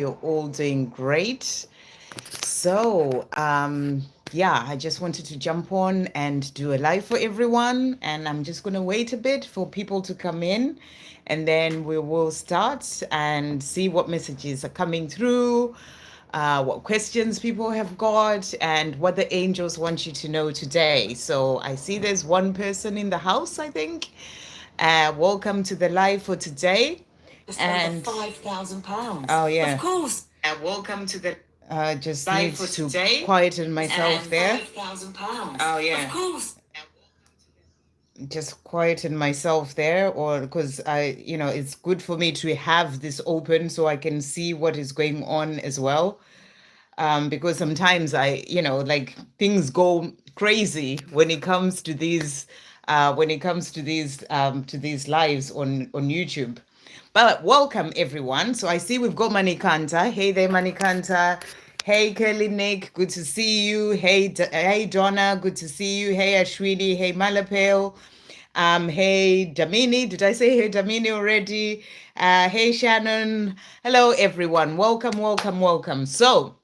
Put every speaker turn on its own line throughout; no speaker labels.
You're all doing great. So, yeah, I just wanted to jump on and do a live for everyone. And I'm just going to wait a bit for people to come in. And then we will start and see what messages are coming through, what questions people have got, and what the angels want you to know today. So, I see there's one person in the house, I think. Welcome to the live for today. And £5,000. Oh, yeah. Of course. Welcome to the just need to today. Quieten myself and there. £5,000. Oh, yeah. Of course. Just quieten myself there, or because it's good for me to have this open so I can see what is going on as well. Because sometimes like things go crazy when it comes to these to these lives on YouTube. But welcome everyone. So I see we've got Manikanta. Hey there, Manikanta. Hey Kelly Nick, good to see you. Hey Donna, good to see you. Hey Ashwini, hey Malpel. Hey Damini, did I say hey Damini already? Hey Shannon. Hello everyone. Welcome, welcome, welcome. So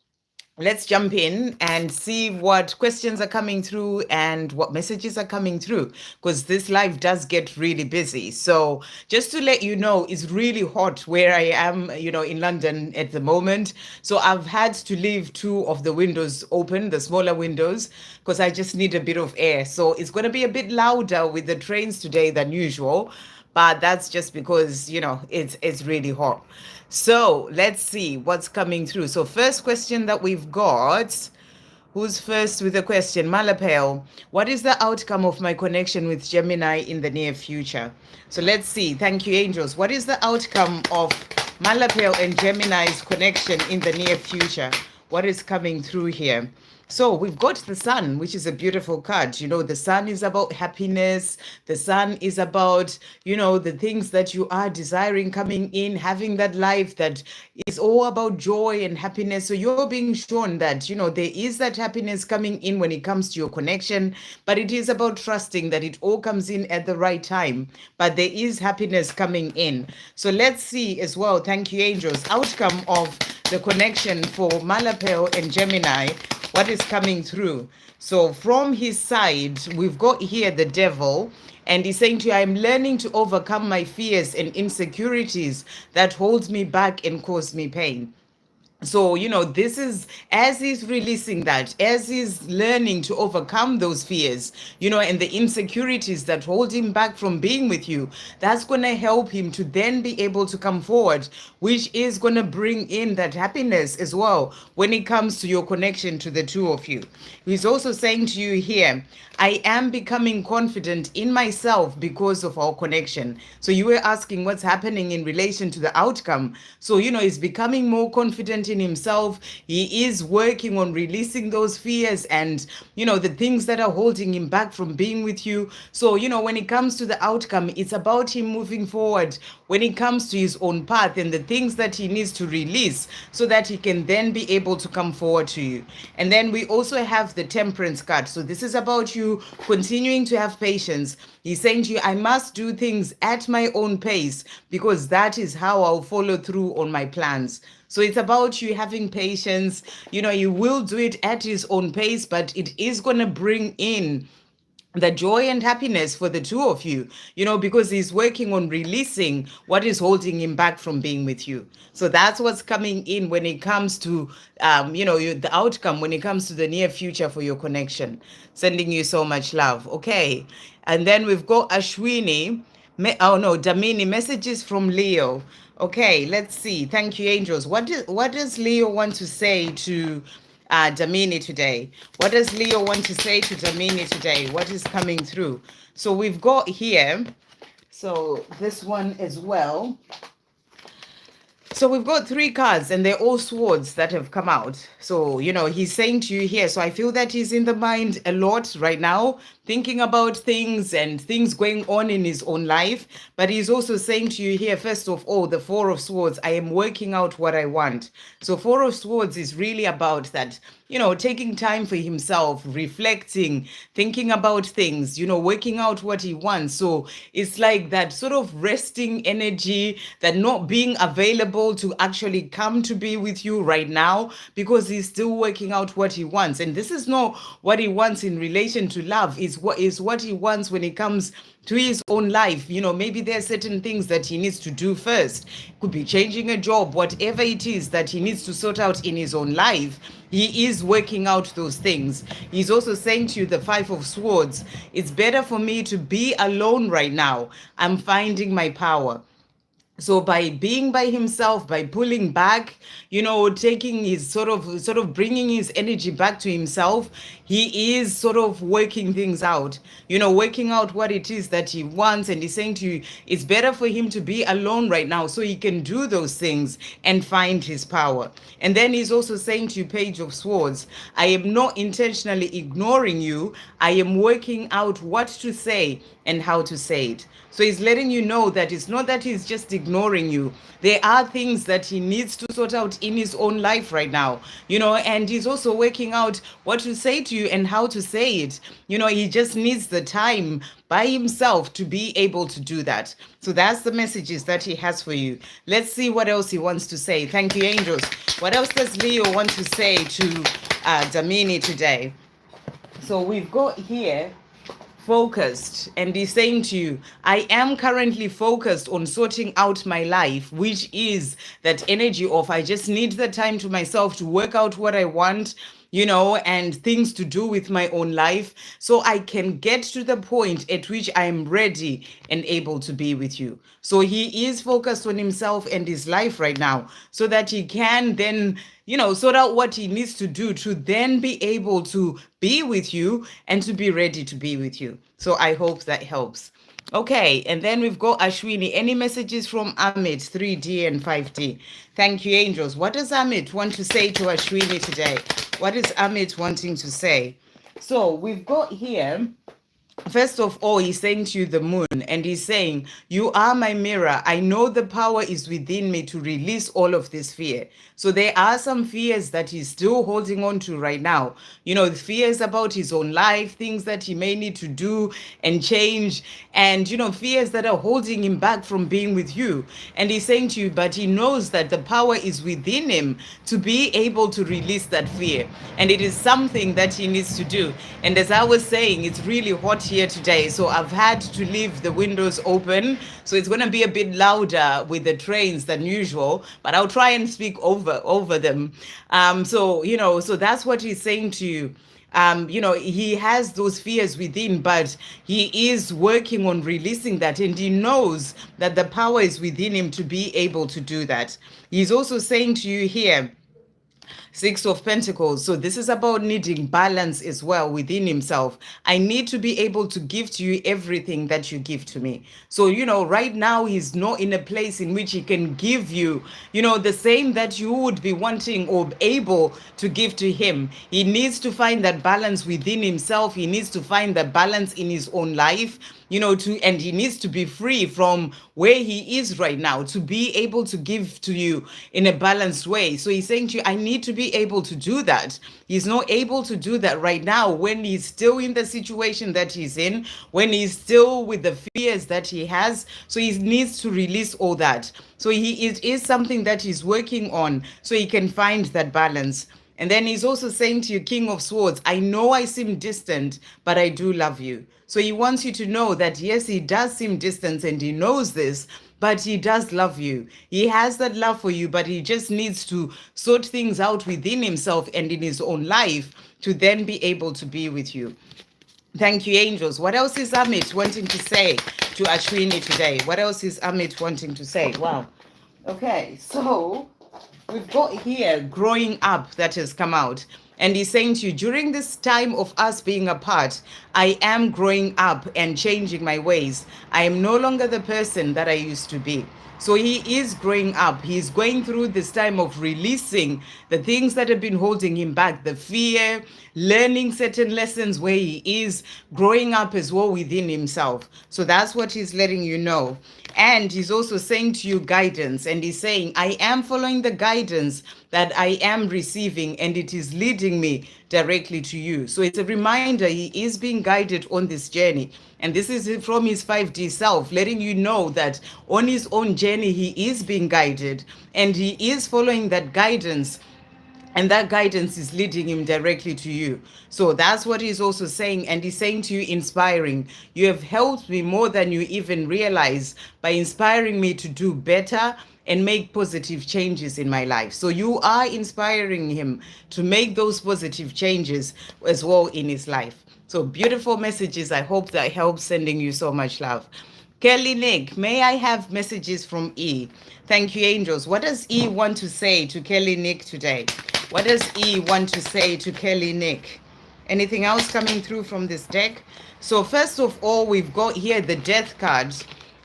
let's jump in and see what questions are coming through and what messages are coming through, because this live does get really busy. So just to let you know, it's really hot where I am, in London at the moment. So I've had to leave two of the windows open, the smaller windows, because I just need a bit of air. So it's going to be a bit louder with the trains today than usual, but that's just because it's really hot. So let's see what's coming through. So first question that we've got, who's first with the question? Malapel, what is the outcome of my connection with Gemini in the near future? So let's see. Thank you, angels. What is the outcome of Malapel and Gemini's connection in the near future? What is coming through here? So we've got the sun, which is a beautiful card. The sun is about happiness. The sun is about, the things that you are desiring coming in, having that life that is all about joy and happiness. So you're being shown that, there is that happiness coming in when it comes to your connection, but it is about trusting that it all comes in at the right time. But there is happiness coming in. So let's see as well. Thank you, angels. Outcome of the connection for Malapel and Gemini. What is coming through? So from his side, we've got here the devil, and he's saying to you, I'm learning to overcome my fears and insecurities that holds me back and cause me pain. So, this is as he's releasing that, as he's learning to overcome those fears, and the insecurities that hold him back from being with you, that's going to help him to then be able to come forward, which is going to bring in that happiness as well when it comes to your connection to the two of you. He's also saying to you here, I am becoming confident in myself because of our connection. So you were asking what's happening in relation to the outcome. So, he's becoming more confident in himself. He is working on releasing those fears and, the things that are holding him back from being with you. So, when it comes to the outcome, it's about him moving forward when it comes to his own path and the things that he needs to release so that he can then be able to come forward to you. And then we also have the temperance card. So this is about you continuing to have patience. He's saying to you, I must do things at my own pace because that is how I'll follow through on my plans. So it's about you having patience. You will do it at his own pace, but it is going to bring in the joy and happiness for the two of you, because he's working on releasing what is holding him back from being with you. So that's what's coming in when it comes to, the outcome, when it comes to the near future for your connection. Sending you so much love. Okay. And then we've got Ashwini. Damini, messages from Leo. Okay, let's see. Thank you, angels. What does Leo want to say to Damini today? What does Leo want to say to Damini today? What is coming through? So we've got here, so this one as well. So we've got three cards and they're all swords that have come out. So, he's saying to you here, so I feel that he's in the mind a lot right now, thinking about things and things going on in his own life. But he's also saying to you here, first of all, the Four of Swords, I am working out what I want. So Four of Swords is really about that, taking time for himself, reflecting, thinking about things, working out what he wants. So it's like that sort of resting energy, that not being available able to actually come to be with you right now because he's still working out what he wants. And this is not what he wants in relation to love, is what he wants when it comes to his own life. You know, maybe there are certain things that he needs to do first. Could be changing a job, whatever it is that he needs to sort out in his own life. He is working out those things. He's also saying to you, the Five of Swords, it's better for me to be alone right now. I'm finding my power. So by being by himself, by pulling back, you know, taking his sort of bringing his energy back to himself, he is sort of working things out, you know, working out what it is that he wants. And he's saying to you, it's better for him to be alone right now so he can do those things and find his power. And then he's also saying to you, Page of Swords, I am not intentionally ignoring you. I am working out what to say and how to say it. So he's letting you know that it's not that he's just ignoring you. There are things that he needs to sort out in his own life right now, you know, and he's also working out what to say to you and how to say it. You know, he just needs the time by himself to be able to do that. So that's the messages that he has for you. Let's see what else he wants to say. Thank you, angels. What else does Leo want to say to Damini today? So we've got here focused, and he's saying to you, I am currently focused on sorting out my life, which is that energy of I just need the time to myself to work out what I want, you know, and things to do with my own life, so I can get to the point at which I am ready and able to be with you. So he is focused on himself and his life right now so that he can then, you know, sort out what he needs to do to then be able to be with you and to be ready to be with you. So I hope that helps. Okay, and then we've got Ashwini. Any messages from Amit, 3D and 5D? Thank you, angels. What does Amit want to say to Ashwini today? What is Amit wanting to say? So we've got here, first of all, he's saying to you the moon, and he's saying, you are my mirror. I know the power is within me to release all of this fear. So there are some fears that he's still holding on to right now. You know, fears about his own life, things that he may need to do and change, and, you know, fears that are holding him back from being with you. And he's saying to you, but he knows that the power is within him to be able to release that fear. And it is something that he needs to do. And as I was saying, it's really hot here today, so I've had to leave the windows open, so it's going to be a bit louder with the trains than usual, but I'll try and speak over them. So, you know, so that's what he's saying to you. You know, he has those fears within, but he is working on releasing that, and he knows that the power is within him to be able to do that. He's also saying to you here, Six of Pentacles. So this is about needing balance as well within himself. I need to be able to give to you everything that you give to me. So, you know, right now he's not in a place in which he can give you, you know, the same that you would be wanting or able to give to him. He needs to find that balance within himself. He needs to find that balance in his own life, you know, and he needs to be free from where he is right now to be able to give to you in a balanced way. So he's saying to you, I need to be able to do that. He's not able to do that right now when he's still in the situation that he's in, when he's still with the fears that he has. So he needs to release all that. So it is something that he's working on so he can find that balance. And then he's also saying to you, King of Swords, I know I seem distant, but I do love you. So he wants you to know that, yes, he does seem distant and he knows this, but he does love you. He has that love for you, but he just needs to sort things out within himself and in his own life to then be able to be with you. Thank you, angels. What else is Amit wanting to say to Ashwini today? What else is Amit wanting to say? Wow. Okay, so we've got here growing up that has come out. And he's saying to you, during this time of us being apart, I am growing up and changing my ways. I am no longer the person that I used to be. So he is growing up. He's going through this time of releasing the things that have been holding him back, the fear, learning certain lessons where he is growing up as well within himself. So that's what he's letting you know. And he's also saying to you guidance. And he's saying, I am following the guidance that I am receiving, and it is leading me directly to you. So it's a reminder he is being guided on this journey. And this is from his 5D self, letting you know that on his own journey, he is being guided and he is following that guidance, and that guidance is leading him directly to you. So that's what he's also saying. And he's saying to you, inspiring, you have helped me more than you even realize by inspiring me to do better and make positive changes in my life. So you are inspiring him to make those positive changes as well in his life. So beautiful messages. I hope that helps. Sending you so much love. Kelly Nick, may I have messages from E? Thank you, angels. What does E want to say to Kelly Nick today? What does E want to say to Kelly Nick? Anything else coming through from this deck? So first of all, we've got here the death card.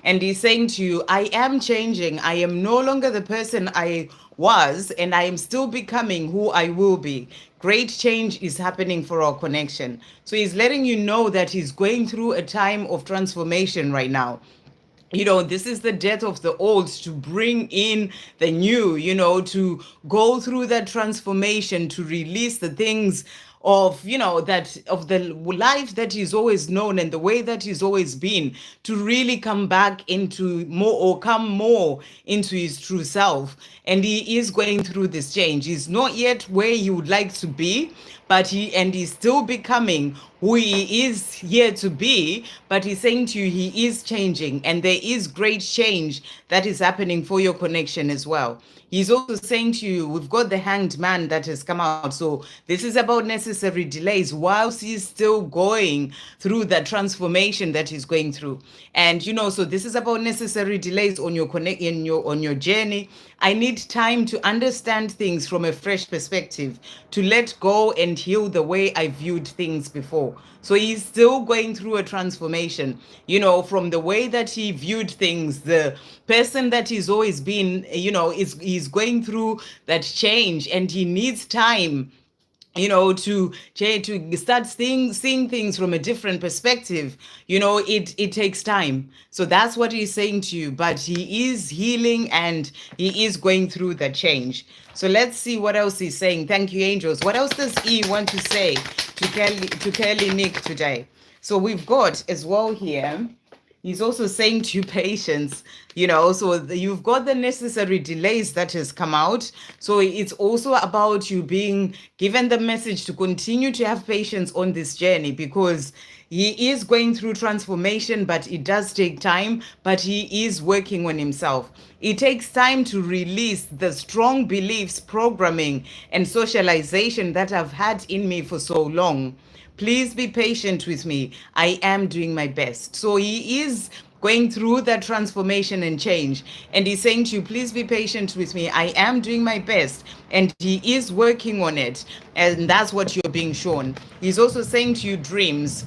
And he's saying to you, I am changing. I am no longer the person I was, and I am still becoming who I will be. Great change is happening for our connection. So he's letting you know that he's going through a time of transformation right now. You know, this is the death of the old to bring in the new, you know, to go through that transformation, to release the things of, you know, that of the life that he's always known and the way that he's always been, to really come back into more, or come more into his true self. And he is going through this change. He's not yet where he would like to be, but he's still becoming who he is here to be. But he's saying to you, he is changing, and there is great change that is happening for your connection as well. He's also saying to you, we've got the Hanged Man that has come out. So this is about necessary delays whilst he's still going through that transformation that he's going through. And, you know, so this is about necessary delays on your on your journey. I need time to understand things from a fresh perspective, to let go and heal the way I viewed things before. So he's still going through a transformation, you know, from the way that he viewed things, the person that he's always been, you know, he's going through that change, and he needs time, you know, to start seeing things from a different perspective. You know, it takes time. So that's what he's saying to you, but he is healing and he is going through the change. So let's see what else he's saying. Thank you, angels. What else does E want to say to Kelly Nick today? So we've got as well here, he's also saying to you, patience, you know, so you've got the necessary delays that has come out. So it's also about you being given the message to continue to have patience on this journey, because he is going through transformation, but it does take time, but he is working on himself. It takes time to release the strong beliefs, programming, and socialization that I've had in me for so long. Please be patient with me. I am doing my best. So he is going through that transformation and change. And he's saying to you, please be patient with me. I am doing my best. And he is working on it. And that's what you're being shown. He's also saying to you, dreams.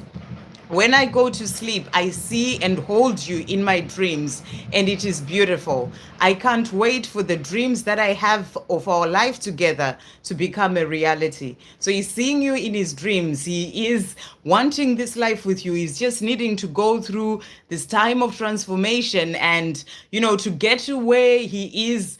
When I go to sleep, I see and hold you in my dreams, and it is beautiful. I can't wait for the dreams that I have of our life together to become a reality. So he's seeing you in his dreams. He is wanting this life with you. He's just needing to go through this time of transformation and, you know, to get to where he is,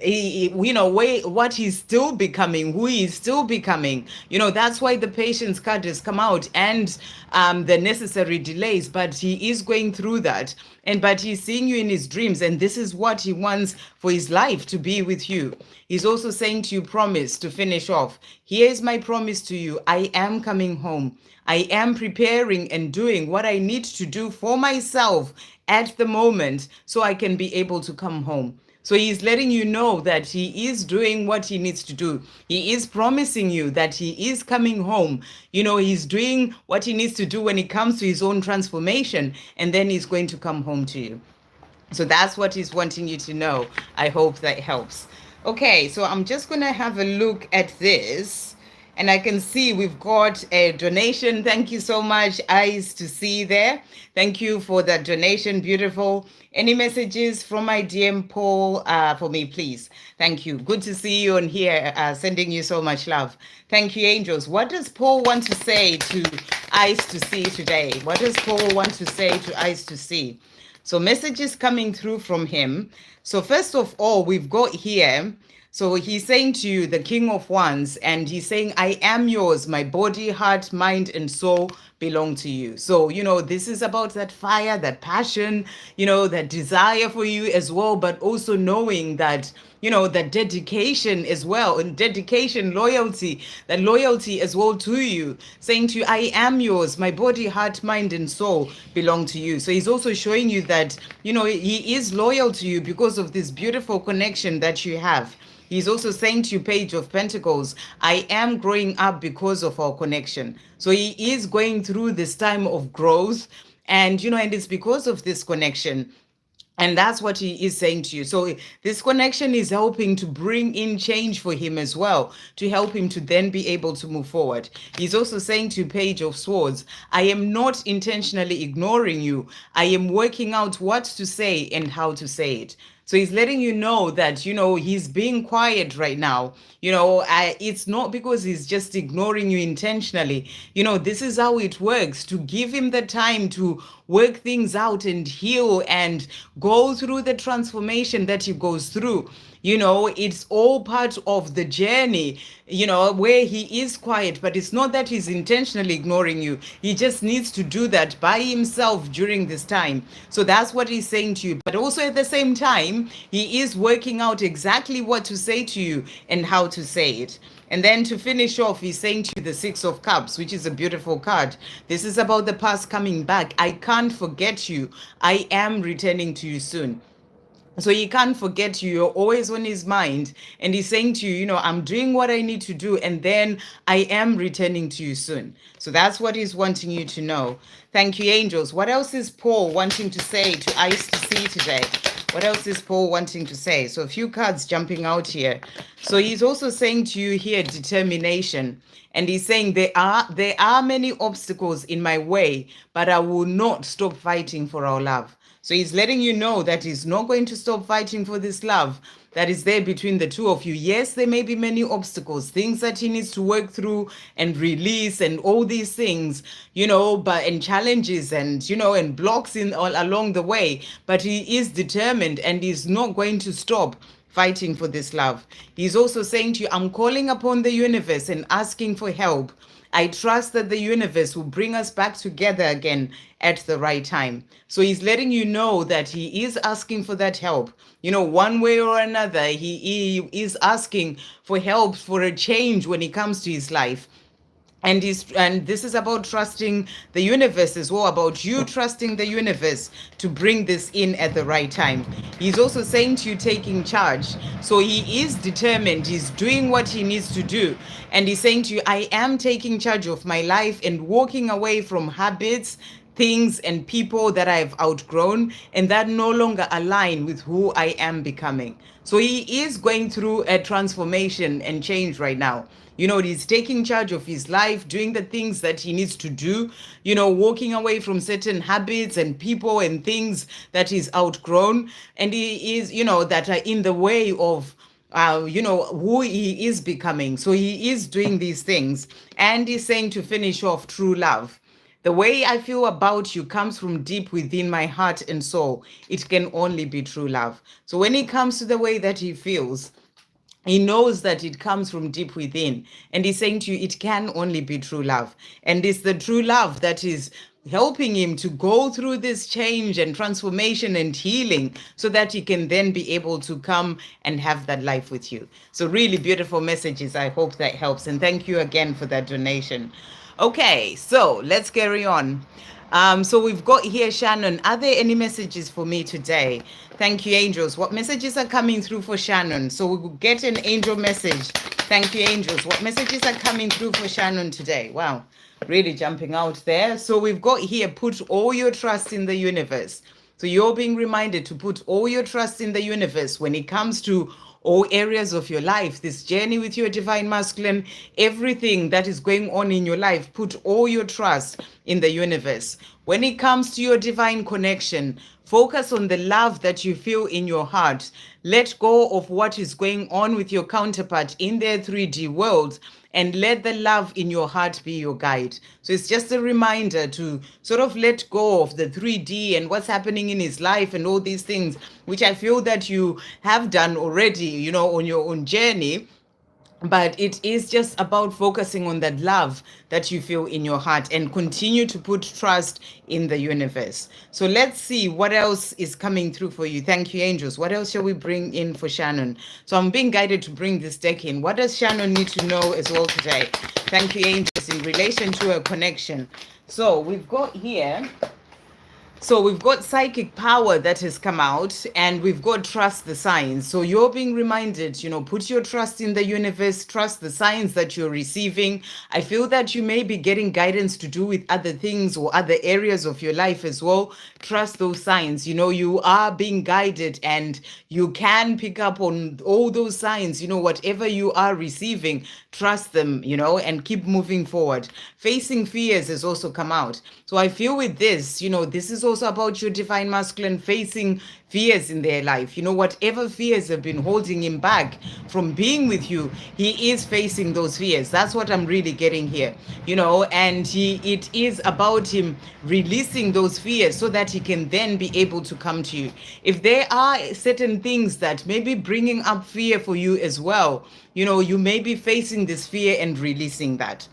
you know, what he's still becoming, who he's still becoming. You know, that's why the patience card has come out, and the necessary delays, but he is going through that. But he's seeing you in his dreams, and this is what he wants for his life, to be with you. He's also saying to you, promise, to finish off. Here's my promise to you. I am coming home. I am preparing and doing what I need to do for myself at the moment so I can be able to come home. So he's letting you know that he is doing what he needs to do. He is promising you that he is coming home. You know, he's doing what he needs to do when it comes to his own transformation, and then he's going to come home to you. So that's what he's wanting you to know. I hope that helps. Okay, so I'm just going to have a look at this. And I can see we've got a donation. Thank you so much, Eyes to See there. Thank you for that donation. Beautiful. Any messages from my DM Paul for me, please? Thank you. Good to see you on here. Sending you so much love. Thank you, angels. What does Paul want to say to Eyes to See today? What does Paul want to say to Eyes to See? So messages coming through from him. So first of all, we've got here, so he's saying to you, the King of Wands, and he's saying, I am yours. My body, heart, mind, and soul belong to you. So, this is about that fire, that passion, that desire for you as well, but also knowing that, that dedication as well, and dedication, loyalty, that loyalty as well to you, saying to you, I am yours. My body, heart, mind, and soul belong to you. So he's also showing you that, he is loyal to you because of this beautiful connection that you have. He's also saying to you, Page of Pentacles, I am growing up because of our connection. So he is going through this time of growth. And, and it's because of this connection. And that's what he is saying to you. So this connection is helping to bring in change for him as well, to help him to then be able to move forward. He's also saying to Page of Swords, I am not intentionally ignoring you. I am working out what to say and how to say it. So he's letting you know that, he's being quiet right now. It's not because he's just ignoring you intentionally. This is how it works, to give him the time to work things out and heal and go through the transformation that he goes through. It's all part of the journey, where he is quiet, but it's not that he's intentionally ignoring you. He just needs to do that by himself during this time. So that's what he's saying to you. But also at the same time, he is working out exactly what to say to you and how to say it. And then to finish off, he's saying to you the Six of Cups, which is a beautiful card. This is about the past coming back. I can't forget you. I am returning to you soon. So he can't forget you. You're always on his mind. And he's saying to you, I'm doing what I need to do. And then I am returning to you soon. So that's what he's wanting you to know. Thank you, angels. What else is Paul wanting to say to Ice to See today? What else is Paul wanting to say? So a few cards jumping out here. So he's also saying to you here, determination. And he's saying there are many obstacles in my way, but I will not stop fighting for our love. So he's letting you know that he's not going to stop fighting for this love that is there between the two of you. Yes, there may be many obstacles, things that he needs to work through and release and all these things, and challenges and, and blocks in all along the way. But he is determined and he's not going to stop fighting for this love. He's also saying to you, I'm calling upon the universe and asking for help. I trust that the universe will bring us back together again at the right time. So he's letting you know that he is asking for that help. One way or another, he is asking for help, for a change when it comes to his life. And this is about trusting the universe as well, about you trusting the universe to bring this in at the right time. He's also saying to you, taking charge. So he is determined. He's doing what he needs to do. And he's saying to you, I am taking charge of my life and walking away from habits, things, and people that I've outgrown and that no longer align with who I am becoming. So he is going through a transformation and change right now. He's taking charge of his life, doing the things that he needs to do, walking away from certain habits and people and things that he's outgrown. And he is, that are in the way of who he is becoming. So he is doing these things. And he's saying to finish off, true love. The way I feel about you comes from deep within my heart and soul. It can only be true love. So when it comes to the way that he feels, he knows that it comes from deep within. And he's saying to you, it can only be true love. And it's the true love that is helping him to go through this change and transformation and healing so that he can then be able to come and have that life with you. So really beautiful messages. I hope that helps. And thank you again for that donation. Okay, so let's carry on. So we've got here, Shannon. Are there any messages for me today? Thank you, angels. What messages are coming through for Shannon? So we will get an angel message. Thank you, angels. What messages are coming through for Shannon today? Wow, really jumping out there. So we've got here, put all your trust in the universe. So you're being reminded to put all your trust in the universe when it comes to all areas of your life, this journey with your divine masculine, everything that is going on in your life, put all your trust in the universe. When it comes to your divine connection, Focus on the love that you feel in your heart. Let go of what is going on with your counterpart in their 3D world, and let the love in your heart be your guide. So it's just a reminder to sort of let go of the 3D and what's happening in his life and all these things, which I feel that you have done already, on your own journey. But it is just about focusing on that love that you feel in your heart and continue to put trust in the universe. So let's see what else is coming through for you. Thank you, angels. What else shall we bring in for Shannon? So I'm being guided to bring this deck in. What does Shannon need to know as well today? Thank you, angels, in relation to a connection. So we've got here. So we've got psychic power that has come out, and we've got trust the signs. So you're being reminded, put your trust in the universe, trust the signs that you're receiving. I feel that you may be getting guidance to do with other things or other areas of your life as well. Trust those signs. You are being guided, and you can pick up on all those signs. Whatever you are receiving, trust them, and keep moving forward. Facing fears has also come out. So I feel with this, this is also about your divine masculine facing fears in their life. Whatever fears have been holding him back from being with you, he is facing those fears. That's what I'm really getting here, and it is about him releasing those fears so that he can then be able to come to you. If there are certain things that may be bringing up fear for you as well, you may be facing this fear and releasing that.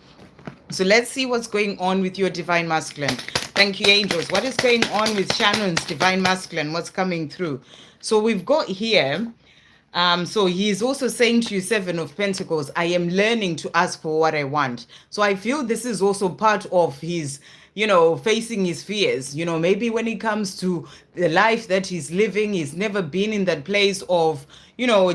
So let's see what's going on with your divine masculine. Thank you, angels. What is going on with Shannon's divine masculine? What's coming through? So we've got here, so he's also saying to you, Seven of Pentacles, I am learning to ask for what I want. So I feel this is also part of his, facing his fears. Maybe when it comes to the life that he's living, he's never been in that place of,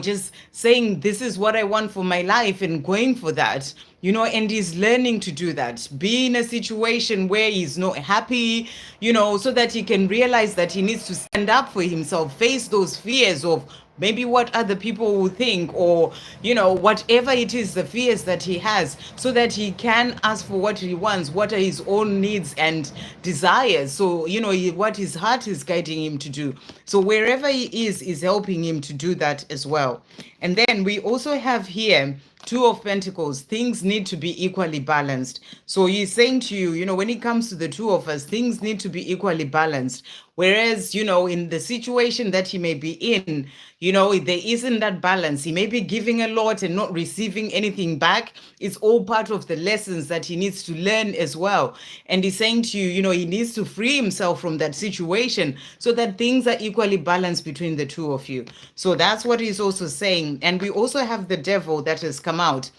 just saying, this is what I want for my life and going for that. And he's learning to do that. Be in a situation where he's not happy, so that he can realize that he needs to stand up for himself, face those fears of maybe what other people will think, or whatever it is, the fears that he has, so that he can ask for what he wants, what are his own needs and desires. So what his heart is guiding him to do. So wherever he is helping him to do that as well. And then we also have here Two of Pentacles. Things need to be equally balanced. So he's saying to you, when it comes to the two of us, things need to be equally balanced. Whereas, in the situation that he may be in, there isn't that balance. He may be giving a lot and not receiving anything back. It's all part of the lessons that he needs to learn as well. And he's saying to you, he needs to free himself from that situation so that things are equally balanced between the two of you. So that's what he's also saying. And we also have the Devil that has come out.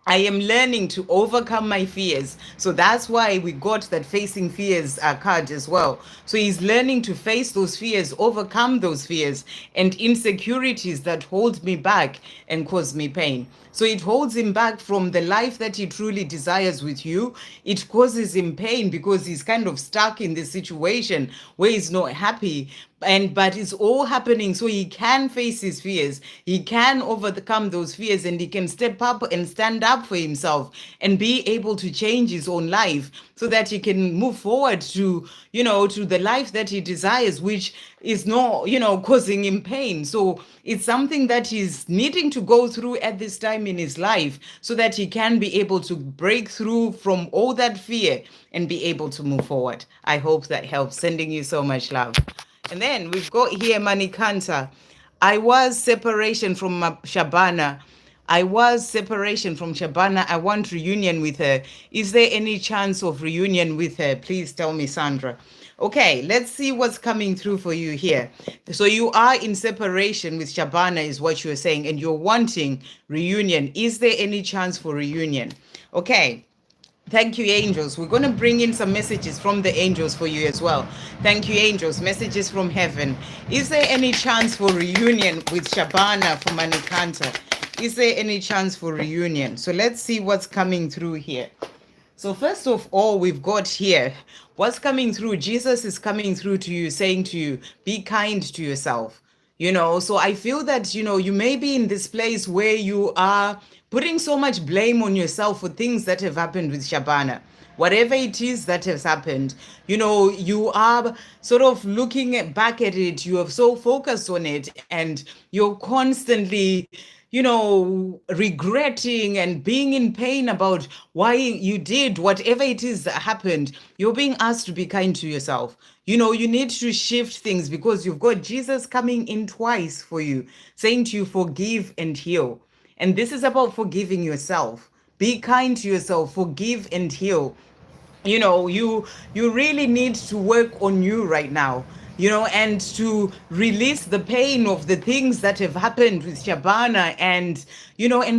I am learning to overcome my fears. So that's why we got that facing fears card as well. So he's learning to face those fears, overcome those fears and insecurities that hold me back and cause me pain. So it holds him back from the life that he truly desires with you. It causes him pain because he's kind of stuck in this situation where he's not happy. But it's all happening so he can face his fears. He can overcome those fears, and he can step up and stand up for himself and be able to change his own life so that he can move forward to, to the life that he desires, which is not, causing him pain. So it's something that he's needing to go through at this time in his life so that he can be able to break through from all that fear and be able to move forward. I hope that helps. Sending you so much love. And then we've got here Manikanta. I was separation from Shabana. I was separation from Shabana. I want reunion with her. Is there any chance of reunion with her? Please tell me, Sandra. Okay, let's see what's coming through for you here. So you are in separation with Shabana is what you're saying, and you're wanting reunion. Is there any chance for reunion? Okay. Thank you, angels. We're going to bring in some messages from the angels for you as well. Thank you, angels. Messages from heaven. Is there any chance for reunion with Shabana for Manikanta? Is there any chance for reunion? So let's see what's coming through here. So first of all, we've got here, what's coming through? Jesus is coming through to you, saying to you, be kind to yourself. So I feel that, you may be in this place where you are putting so much blame on yourself for things that have happened with Shabana. Whatever it is that has happened, you are sort of looking back at it, you are so focused on it, and you're constantly, regretting and being in pain about why you did whatever it is that happened. You're being asked to be kind to yourself. You need to shift things because you've got Jesus coming in twice for you, saying to you, forgive and heal. And this is about forgiving yourself. Be kind to yourself, forgive and heal. You really need to work on you right now, and to release the pain of the things that have happened with Shabana, and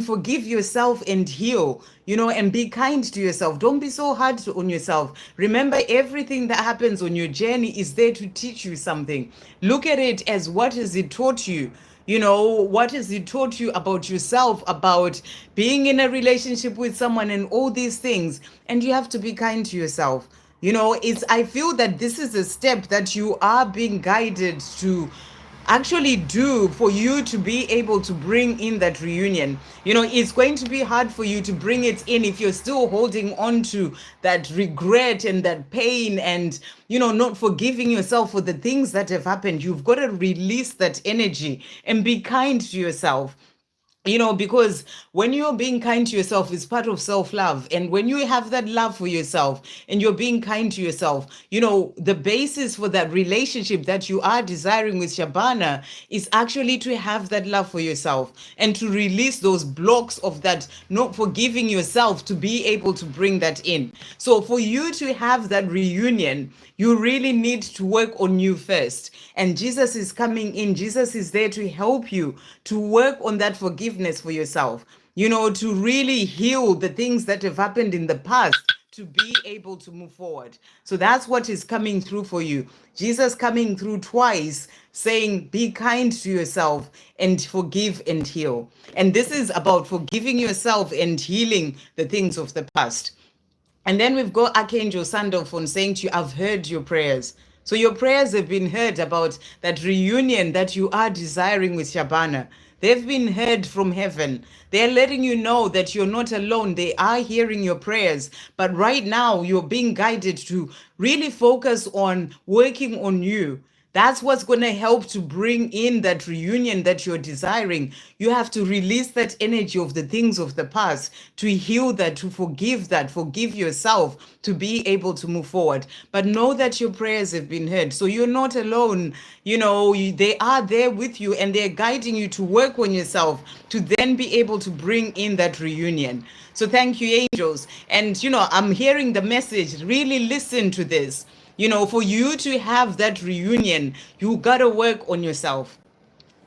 forgive yourself and heal, and be kind to yourself. Don't be so hard on yourself. Remember, everything that happens on your journey is there to teach you something. Look at it as, what has it taught you? What has it taught you about yourself, about being in a relationship with someone, and all these things? And you have to be kind to yourself. I feel that this is a step that you are being guided to actually do for you to be able to bring in that reunion. It's going to be hard for you to bring it in if you're still holding on to that regret and that pain, and not forgiving yourself for the things that have happened. You've got to release that energy and be kind to yourself. Because when you're being kind to yourself, it's part of self-love. And when you have that love for yourself and you're being kind to yourself, the basis for that relationship that you are desiring with Shabana is actually to have that love for yourself and to release those blocks of that not forgiving yourself, to be able to bring that in. So for you to have that reunion, you really need to work on you first. And Jesus is coming in. Jesus is there to help you to work on that forgiveness for yourself, to really heal the things that have happened in the past, to be able to move forward. So that's what is coming through for you. Jesus coming through twice, saying, be kind to yourself and forgive and heal. And this is about forgiving yourself and healing the things of the past. And then we've got Archangel Sandalphon saying to you, I've heard your prayers. So your prayers have been heard about that reunion that you are desiring with Shabana. They've been heard from heaven. They're letting you know that you're not alone. They are hearing your prayers. But right now, you're being guided to really focus on working on you. That's what's going to help to bring in that reunion that you're desiring. You have to release that energy of the things of the past, to heal that, to forgive yourself, to be able to move forward. But know that your prayers have been heard. So you're not alone. They are there with you, and they're guiding you to work on yourself, to then be able to bring in that reunion. So thank you, angels. And, I'm hearing the message. Really listen to this. For you to have that reunion, you got to work on yourself.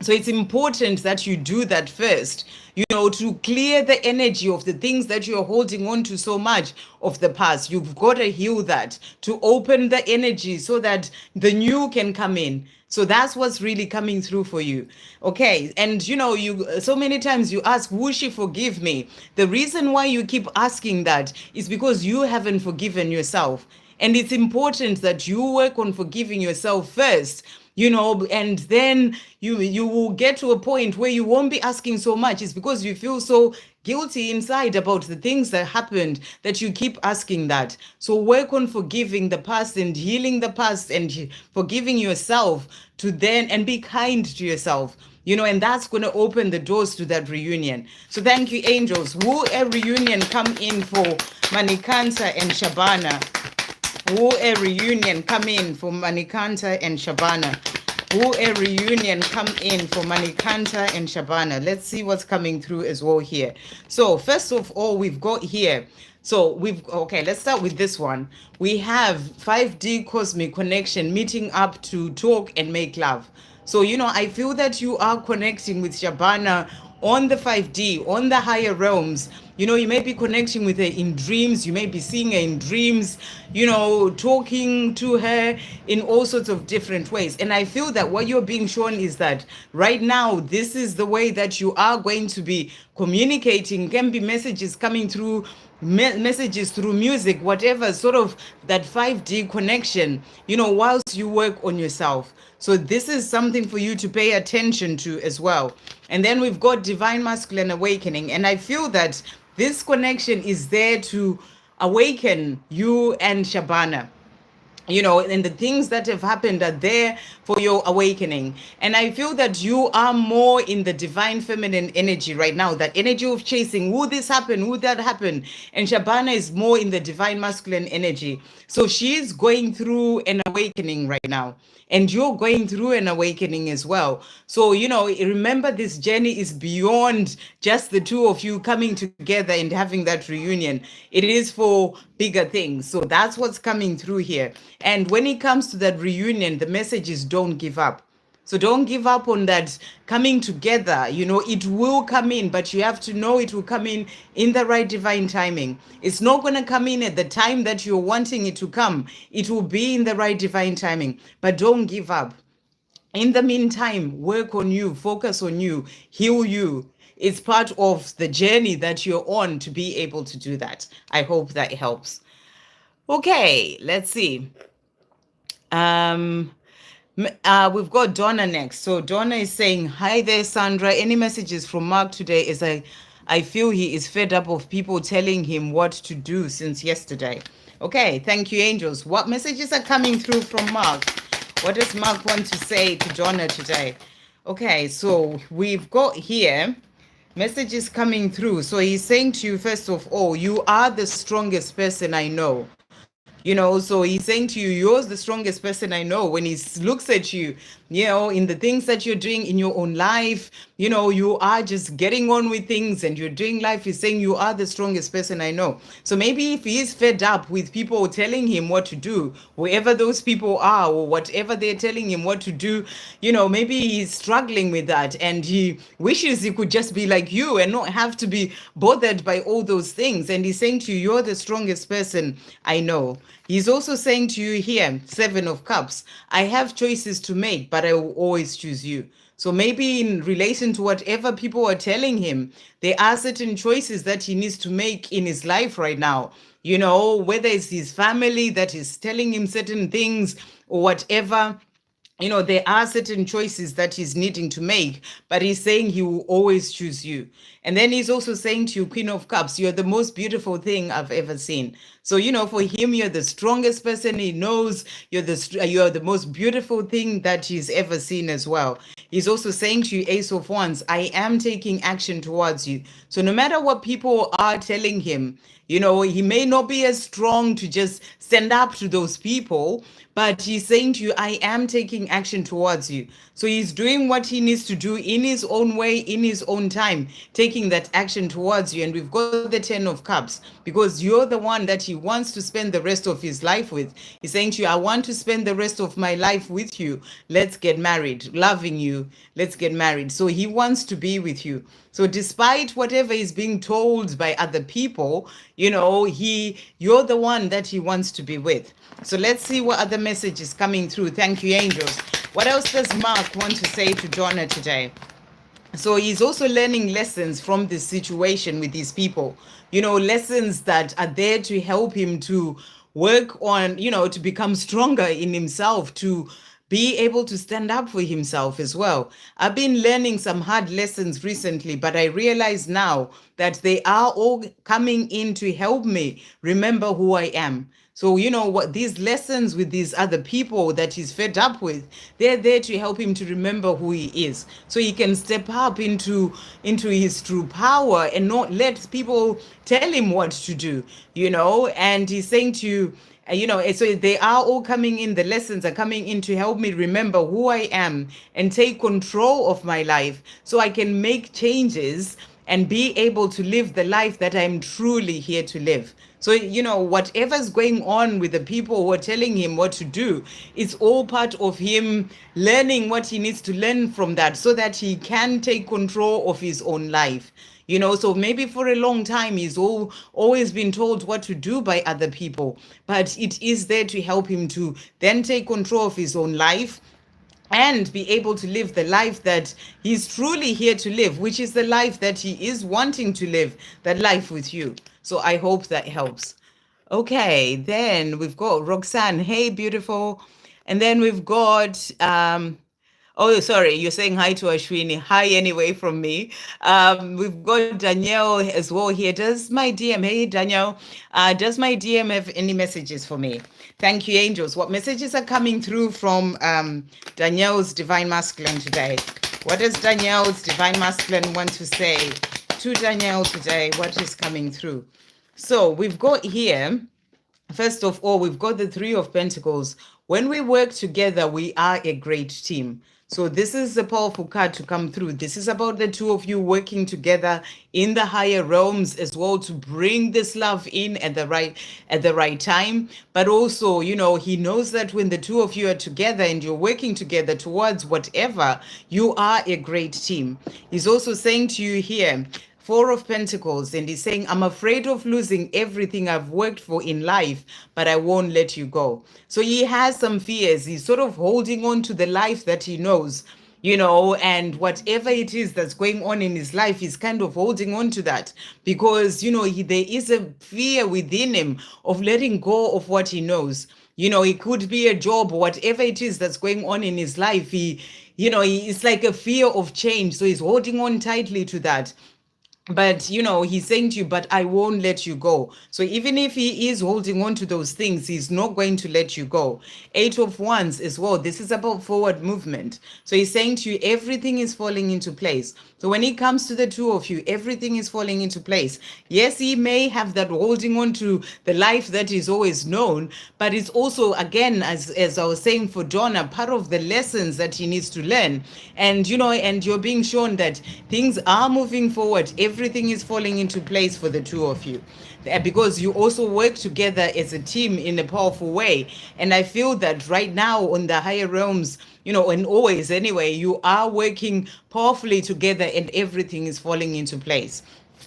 So it's important that you do that first, to clear the energy of the things that you're holding on to so much of the past. You've got to heal that, to open the energy so that the new can come in. So that's what's really coming through for you. Okay. And you so many times you ask, will she forgive me? The reason why you keep asking that is because you haven't forgiven yourself. And it's important that you work on forgiving yourself first, and then you will get to a point where you won't be asking so much. It's because you feel so guilty inside about the things that happened that you keep asking that. So work on forgiving the past and healing the past and forgiving yourself, to then, and be kind to yourself. And that's going to open the doors to that reunion. So thank you, angels. Will a reunion come in for Manikanta and Shabana? Will a reunion come in for Manikanta and Shabana? Will a reunion come in for Manikanta and Shabana? Let's see what's coming through as well here. So first of all, we've got here. Let's start with this one. We have 5D cosmic connection meeting up to talk and make love. So, I feel that you are connecting with Shabana on the 5D, on the higher realms, You may be connecting with her in dreams. You may be seeing her in dreams, talking to her in all sorts of different ways. And I feel that what you're being shown is that right now, this is the way that you are going to be communicating. Can be messages coming through, messages through music, whatever, sort of that 5D connection, whilst you work on yourself. So this is something for you to pay attention to as well. And then we've got divine masculine awakening. And I feel that this connection is there to awaken you and Shabana, and the things that have happened are there for your awakening. And I feel that you are more in the divine feminine energy right now, that energy of chasing, who this happened, who that happened. And Shabana is more in the divine masculine energy. So she's going through an awakening right now. And you're going through an awakening as well. So, remember, this journey is beyond just the two of you coming together and having that reunion. It is for bigger things. So that's what's coming through here. And when it comes to that reunion, the message is don't give up. So don't give up on that coming together. It will come in, but you have to know it will come in the right divine timing. It's not going to come in at the time that you're wanting it to come. It will be in the right divine timing, but don't give up. In the meantime, work on you, focus on you, heal you. It's part of the journey that you're on to be able to do that. I hope that helps. Okay, let's see. We've got Donna next. So Donna is saying, hi there, Sandra. Any messages from Mark today? As I feel he is fed up of people telling him what to do since yesterday. Okay, thank you, angels. What messages are coming through from Mark? What does Mark want to say to Donna today? Okay, so we've got here messages coming through. So he's saying to you, first of all, you are the strongest person I know. So he's saying to you, you're the strongest person I know. When he looks at you, in the things that you're doing in your own life, you are just getting on with things and you're doing life. He's saying you are the strongest person I know. So maybe if he is fed up with people telling him what to do, whoever those people are or whatever they're telling him what to do, maybe he's struggling with that and he wishes he could just be like you and not have to be bothered by all those things. And he's saying to you, you're the strongest person I know. He's also saying to you here, 7 of Cups, I have choices to make, but I will always choose you. So maybe in relation to whatever people are telling him, there are certain choices that he needs to make in his life right now. Whether it's his family that is telling him certain things or whatever. There are certain choices that he's needing to make, but he's saying he will always choose you. And then he's also saying to you, Queen of Cups, you're the most beautiful thing I've ever seen. So, for him, you're the strongest person he knows. You're the most beautiful thing that he's ever seen as well. He's also saying to you, Ace of Wands, I am taking action towards you. So no matter what people are telling him, he may not be as strong to just stand up to those people, but he's saying to you, I am taking action towards you. So he's doing what he needs to do in his own way, in his own time, taking that action towards you. And we've got the 10 of Cups because you're the one that he wants to spend the rest of his life with. He's saying to you, I want to spend the rest of my life with you. Let's get married. Loving you. Let's get married. So he wants to be with you. So despite whatever is being told by other people, you're the one that he wants to be with. So let's see what other message is coming through. Thank you, angels. What else does Mark want to say to Donna today? So he's also learning lessons from this situation with these people, lessons that are there to help him to work on, to become stronger in himself, to be able to stand up for himself as well. I've been learning some hard lessons recently, but I realize now that they are all coming in to help me remember who I am. So, what these lessons with these other people that he's fed up with, they're there to help him to remember who he is. So he can step up into his true power and not let people tell him what to do, and he's saying to you, so they are all coming in. The lessons are coming in to help me remember who I am and take control of my life so I can make changes and be able to live the life that I'm truly here to live. So, whatever's going on with the people who are telling him what to do, it's all part of him learning what he needs to learn from that so that he can take control of his own life. So maybe for a long time he's always been told what to do by other people, but it is there to help him to then take control of his own life and be able to live the life that he's truly here to live, which is the life that he is wanting to live, that life with you. So I hope that helps. Okay, then we've got Roxanne. Hey, beautiful. And then we've got oh, sorry, you're saying hi to Ashwini. Hi anyway from me. We've got Danielle as well here. Does my DM, hey Danielle, does my DM have any messages for me? Thank you, angels. What messages are coming through from Danielle's Divine Masculine today? What does Danielle's Divine Masculine want to say to Danielle today? What is coming through? So we've got here, first of all, we've got the Three of Pentacles. When we work together, we are a great team. So this is a powerful card to come through. This is about the two of you working together in the higher realms as well to bring this love in at the right time. But also, he knows that when the two of you are together and you're working together towards whatever, you are a great team. He's also saying to you here, Four of Pentacles, and he's saying, I'm afraid of losing everything I've worked for in life, but I won't let you go. So he has some fears. He's sort of holding on to the life that he knows, and whatever it is that's going on in his life, he's kind of holding on to that because, there is a fear within him of letting go of what he knows. It could be a job or whatever it is that's going on in his life. It's like a fear of change. So he's holding on tightly to that. But he's saying to you, but I won't let you go. So even if he is holding on to those things, he's not going to let you go. Eight of Wands as well. This is about forward movement. So he's saying to you, everything is falling into place. So when it comes to the two of you, everything is falling into place. Yes, he may have that holding on to the life that is always known, but it's also, again, as I was saying for Donna, part of the lessons that he needs to learn. And, and you're being shown that things are moving forward. Everything is falling into place for the two of you because you also work together as a team in a powerful way. And I feel that right now on the higher realms, and always anyway, you are working powerfully together and everything is falling into place.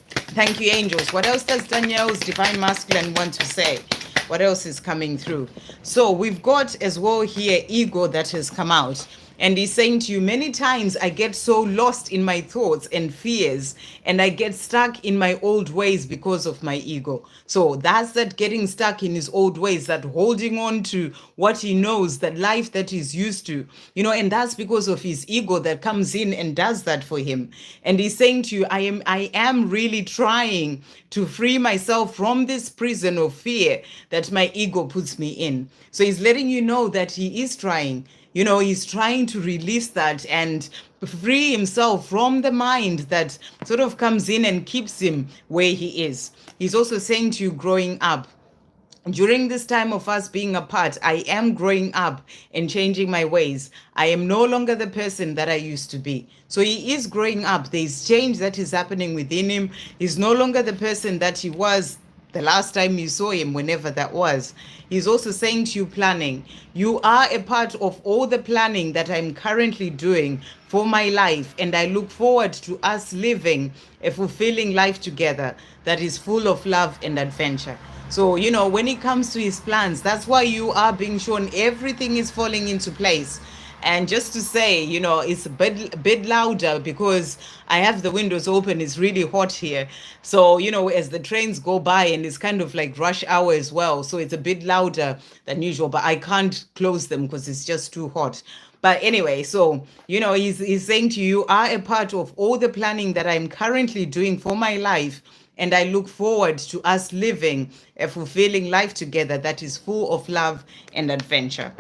Thank you, angels. What else does Danielle's Divine Masculine want to say? What else is coming through? So we've got as well here ego that has come out. And he's saying to you, many times I get so lost in my thoughts and fears, and I get stuck in my old ways because of my ego. So that's that getting stuck in his old ways, that holding on to what he knows, that life that he's used to, and that's because of his ego that comes in and does that for him. And he's saying to you, I am really trying to free myself from this prison of fear that my ego puts me in. So he's letting you know that he is trying. He's trying to release that and free himself from the mind that sort of comes in and keeps him where he is. He's also saying to you, growing up. During this time of us being apart, I am growing up and changing my ways. I am no longer the person that I used to be. So he is growing up. There's change that is happening within him. He's no longer the person that he was the last time you saw him, whenever that was. He's also saying to you, planning. You are a part of all the planning that I'm currently doing for my life. And I look forward to us living a fulfilling life together that is full of love and adventure. So, when it comes to his plans, that's why you are being shown everything is falling into place. And just to say, it's a bit louder because I have the windows open. It's really hot here. So, as the trains go by, and it's kind of like rush hour as well. So it's a bit louder than usual, but I can't close them because it's just too hot. But anyway, so, he's saying to you, you are a part of all the planning that I'm currently doing for my life. And I look forward to us living a fulfilling life together that is full of love and adventure.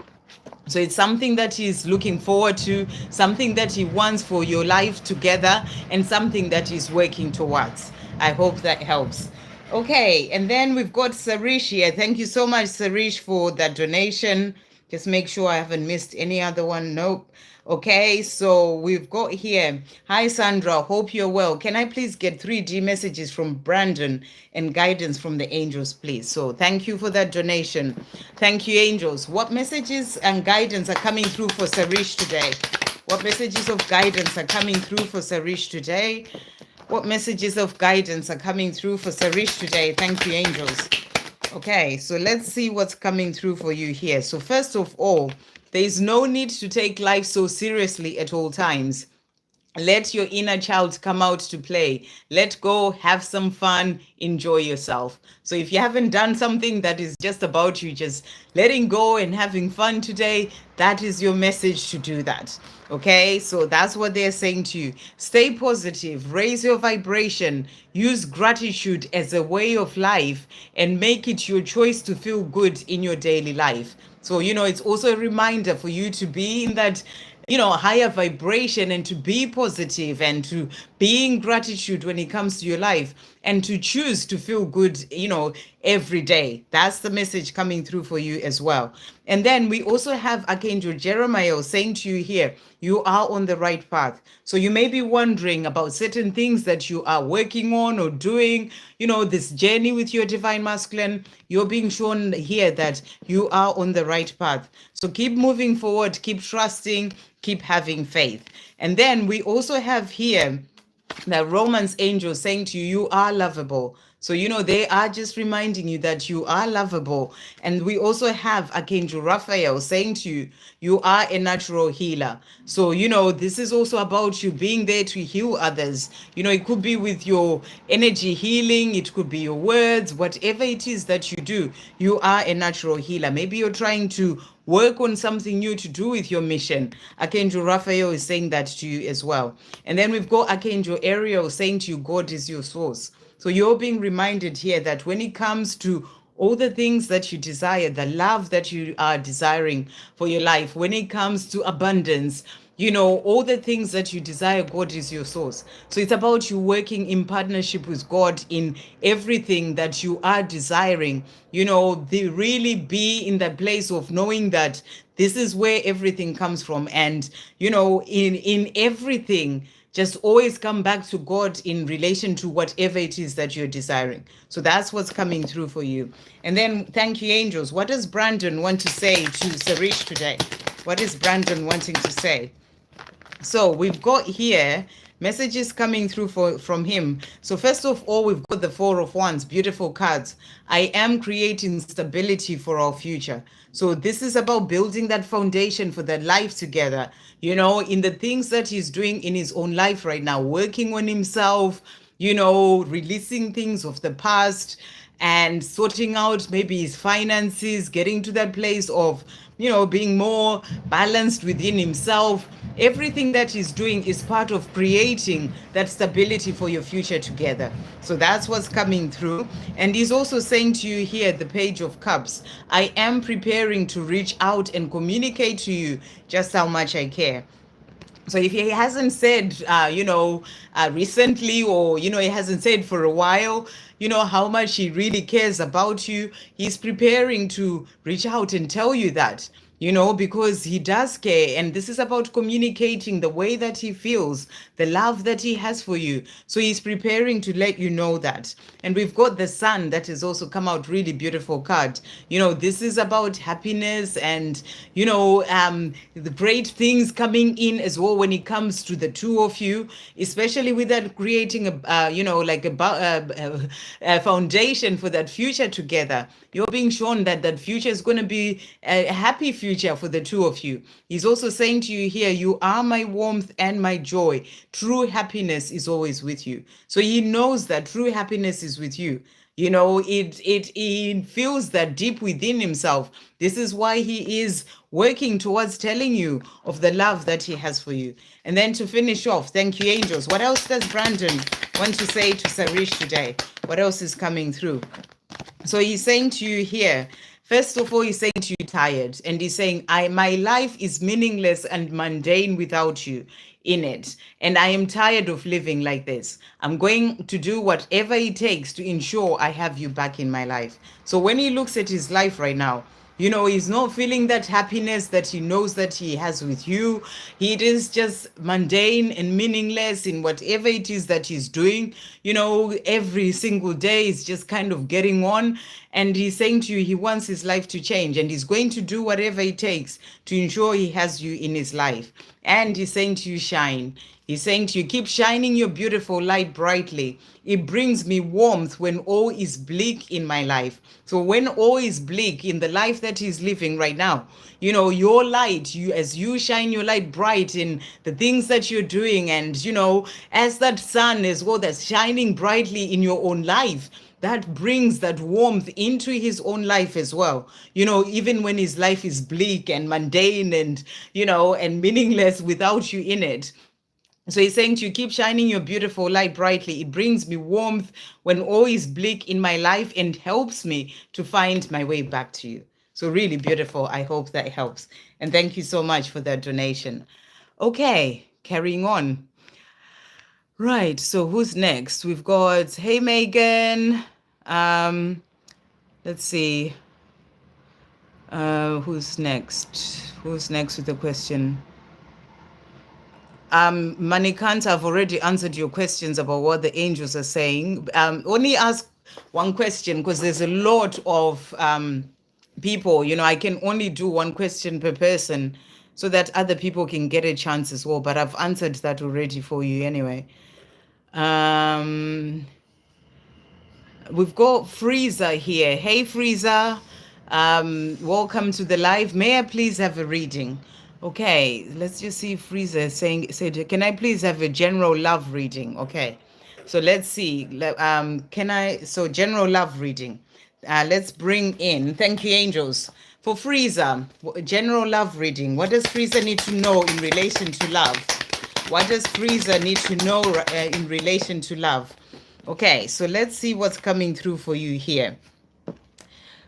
So it's something that he's looking forward to, something that he wants for your life together, and something that he's working towards. I hope that helps. Okay, and then we've got Sarish here. Thank you so much, Sarish, for that donation. Just make sure I haven't missed any other one. Nope. Okay, so we've got here. Hi, Sandra. Hope you're well. Can I please get 3D messages from Brandon and guidance from the angels, please? So thank you for that donation. Thank you, angels. What messages and guidance are coming through for Sarish today? What messages of guidance are coming through for Sarish today? What messages of guidance are coming through for Sarish today? Thank you, angels. Okay, so let's see what's coming through for you here. So first of all, there is no need to take life so seriously at all times. Let your inner child come out to play. Let go, have some fun, enjoy yourself. So if you haven't done something that is just about you just letting go and having fun today, that is your message to do that. Okay, so that's what they're saying to you. Stay positive, raise your vibration, use gratitude as a way of life, and make it your choice to feel good in your daily life. So, it's also a reminder for you to be in that higher vibration and to be positive and to be in gratitude when it comes to your life and to choose to feel good, every day. That's the message coming through for you as well. And then we also have Archangel Jeremiah saying to you here, you are on the right path. So you may be wondering about certain things that you are working on or doing, this journey with your divine masculine. You're being shown here that you are on the right path. So keep moving forward, keep trusting, keep having faith. And then we also have here the Romance angel saying to you, you are lovable. So, they are just reminding you that you are lovable. And we also have Archangel Raphael saying to you, you are a natural healer. So, this is also about you being there to heal others. It could be with your energy healing, it could be your words, whatever it is that you do, you are a natural healer. Maybe you're trying to work on something new to do with your mission. Archangel Raphael is saying that to you as well. And then we've got Archangel Ariel saying to you, God is your source. So you're being reminded here that when it comes to all the things that you desire, the love that you are desiring for your life, when it comes to abundance, all the things that you desire, God is your source. So it's about you working in partnership with God in everything that you are desiring, they really be in the place of knowing that this is where everything comes from. And, in everything, just always come back to God in relation to whatever it is that you're desiring. So that's what's coming through for you. And then thank you, angels. What does Brandon want to say to Sarish today? What is Brandon wanting to say? So we've got here messages coming through from him. So first of all, we've got the Four of Wands, beautiful cards. I am creating stability for our future. So this is about building that foundation for that life together, in the things that he's doing in his own life right now, working on himself, releasing things of the past and sorting out maybe his finances, getting to that place of, being more balanced within himself. Everything that he's doing is part of creating that stability for your future together. So that's what's coming through. And he's also saying to you here, the Page of Cups, I am preparing to reach out and communicate to you just how much I care. So if he hasn't said, recently, or, he hasn't said for a while, how much he really cares about you, he's preparing to reach out and tell you that, because he does care. And this is about communicating the way that he feels, the love that he has for you. So he's preparing to let you know that. And we've got the Sun that has also come out, really beautiful card. This is about happiness and, the great things coming in as well when it comes to the two of you, especially with that creating a foundation for that future together. You're being shown that that future is going to be a happy future for the two of you. He's also saying to you here, you are my warmth and my joy. True happiness is always with you. So he knows that true happiness is with you. It feels that deep within himself. This is why he is working towards telling you of the love that he has for you. And then to finish off, thank you, angels. What else does Brandon want to say to Sarish today? What else is coming through? So he's saying to you here, first of all, he's saying to you, tired. And he's saying, my life is meaningless and mundane without you in it. And I am tired of living like this. I'm going to do whatever it takes to ensure I have you back in my life. So when he looks at his life right now, he's not feeling that happiness that he knows that he has with you. It is just mundane and meaningless in whatever it is that he's doing. Every single day is just kind of getting on. And he's saying to you, he wants his life to change and he's going to do whatever it takes to ensure he has you in his life. And he's saying to you, shine. He's saying to you, keep shining your beautiful light brightly. It brings me warmth when all is bleak in my life. So when all is bleak in the life that he's living right now, you know, your light, you as you shine your light bright in the things that you're doing, and you know, as that sun as well that's shining brightly in your own life, that brings that warmth into his own life as well. You know, even when his life is bleak and mundane and, you know, and meaningless without you in it. So he's saying to you, keep shining your beautiful light brightly. It brings me warmth when all is bleak in my life and helps me to find my way back to you. So really beautiful. I hope that helps. And thank you so much for that donation. Okay, carrying on. Right, so who's next? We've got, hey, Megan. Let's see. Who's next? Who's next with the question? Manikant, I've already answered your questions about what the angels are saying. Only ask one question because there's a lot of people. You know, I can only do one question per person so that other people can get a chance as well. But I've answered that already for you anyway. We've got Frieza here. Hey, Frieza. Welcome to the live. May I please have a reading? Okay, let's just see if Frieza is said, can I please have a general love reading? Okay, so let's see. So general love reading. Let's bring in, thank you, angels. For Frieza, general love reading. What does Frieza need to know in relation to love? What does Frieza need to know in relation to love? Okay, so let's see what's coming through for you here.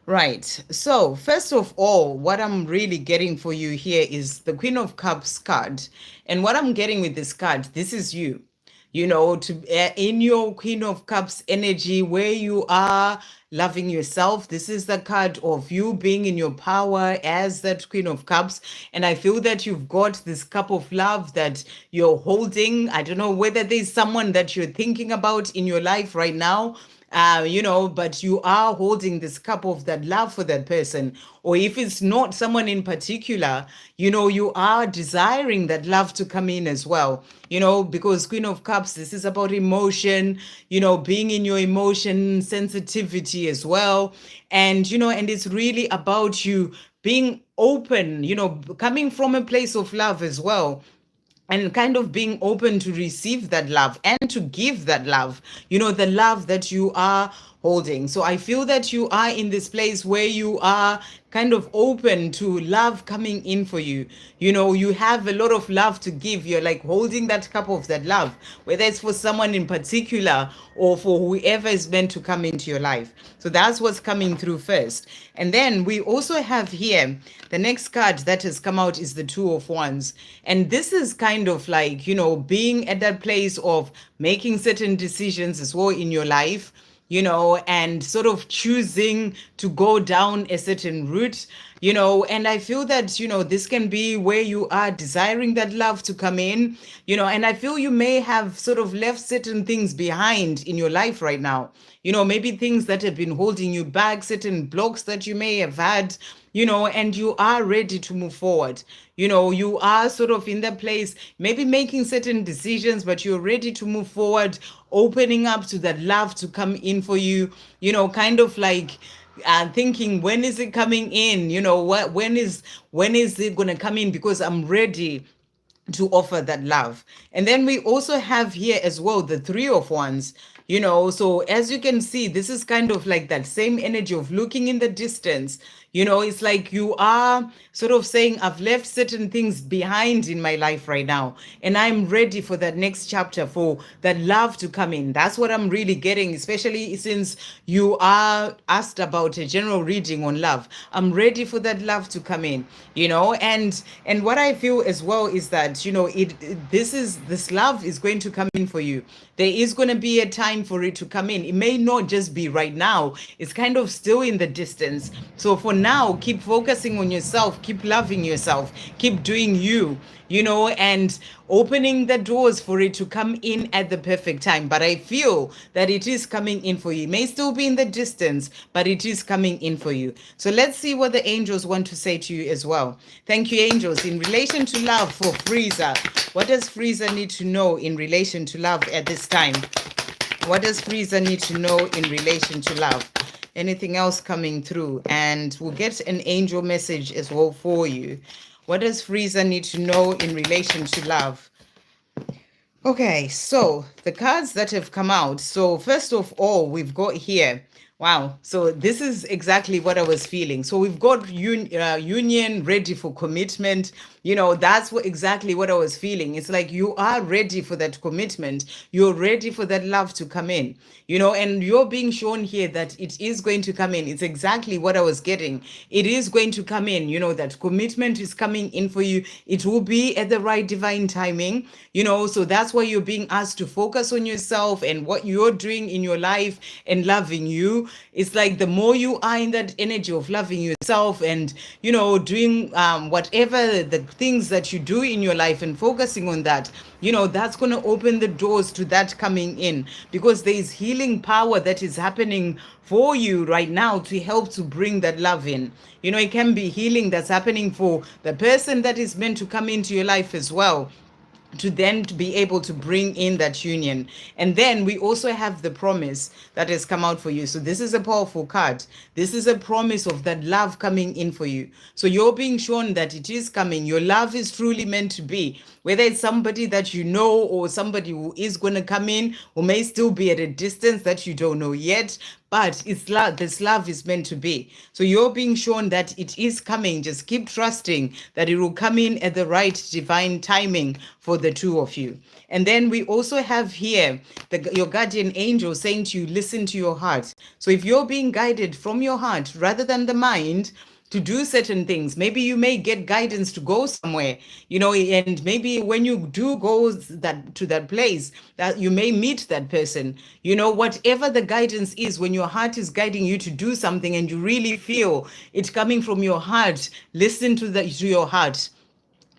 Right. So, first of all, what I'm really getting for you here is the Queen of Cups card. And what I'm getting with this card, this is you. You know, to in your Queen of Cups energy, where you are loving yourself. This is the card of you being in your power as that Queen of Cups. And I feel that you've got this cup of love that you're holding. I don't know whether there's someone that you're thinking about in your life right now. You know, but you are holding this cup of that love for that person. Or if it's not someone in particular, you know, you are desiring that love to come in as well. You know, because Queen of Cups, this is about emotion, you know, being in your emotion, sensitivity as well. And, you know, and it's really about you being open, you know, coming from a place of love as well, and kind of being open to receive that love and to give that love, you know, the love that you are holding. So I feel that you are in this place where you are kind of open to love coming in for you. You know, you have a lot of love to give. You're like holding that cup of that love, whether it's for someone in particular or for whoever is meant to come into your life. So that's what's coming through first. And then we also have here, the next card that has come out is the Two of Wands. And this is kind of like, you know, being at that place of making certain decisions as well in your life, you know, and sort of choosing to go down a certain route, you know. And I feel that, you know, this can be where you are desiring that love to come in, you know, and I feel you may have sort of left certain things behind in your life right now, you know, maybe things that have been holding you back, certain blocks that you may have had, you know, and you are ready to move forward. You know, you are sort of in that place, maybe making certain decisions, but you're ready to move forward, opening up to that love to come in for you, you know, kind of like thinking, when is it coming in? You know, when is it going to come in? Because I'm ready to offer that love. And then we also have here as well the Three of Wands, you know. So as you can see, this is kind of like that same energy of looking in the distance. You know, it's like you are sort of saying, I've left certain things behind in my life right now, and I'm ready for that next chapter, for that love to come in. That's what I'm really getting, especially since you are asked about a general reading on love. I'm ready for that love to come in, you know. And what I feel as well is that, you know, this love is going to come in for you. There is going to be a time time for it to come in. It may not just be right now. It's kind of still in the distance. So for now, keep focusing on yourself, keep loving yourself, keep doing you, and opening the doors for it to come in at the perfect time. But I feel that it is coming in for you. It may still be in the distance, but it is coming in for you. So let's see what the angels want to say to you as well. Thank you, angels. In relation to love for Frieza, what does Frieza need to know in relation to love at this time? What does Frieza need to know in relation to love? Anything else coming through? And we'll get an angel message as well for you. What does Frieza need to know in relation to love? Okay, so the cards that have come out. So first of all, we've got here. Wow. So this is exactly what I was feeling. So we've got union ready for commitment. That's exactly what I was feeling. It's like you are ready for that commitment. You're ready for that love to come in, and you're being shown here that it is going to come in. It's exactly what I was getting. It is going to come in, that commitment is coming in for you. It will be at the right divine timing, so that's why you're being asked to focus on yourself and what you're doing in your life and loving you. It's like the more you are in that energy of loving yourself and, doing whatever the things that you do in your life and focusing on that, that's going to open the doors to that coming in, because there is healing power that is happening for you right now to help to bring that love in. It can be healing that's happening for the person that is meant to come into your life as well, to then to be able to bring in that union. And then we also have the promise that has come out for you. So this is a powerful card. This is a promise of that love coming in for you. So you're being shown that it is coming. Your love is truly meant to be, whether it's somebody that you know or somebody who is going to come in, who may still be at a distance that you don't know yet, but it's love. This love is meant to be. So you're being shown that it is coming. Just keep trusting that it will come in at the right divine timing for the two of you. And then we also have here your guardian angel saying to you, listen to your heart. So if you're being guided from your heart rather than the mind to do certain things, maybe you may get guidance to go somewhere, and maybe when you do go to that place, that you may meet that person, whatever the guidance is, when your heart is guiding you to do something and you really feel it coming from your heart, listen to your heart.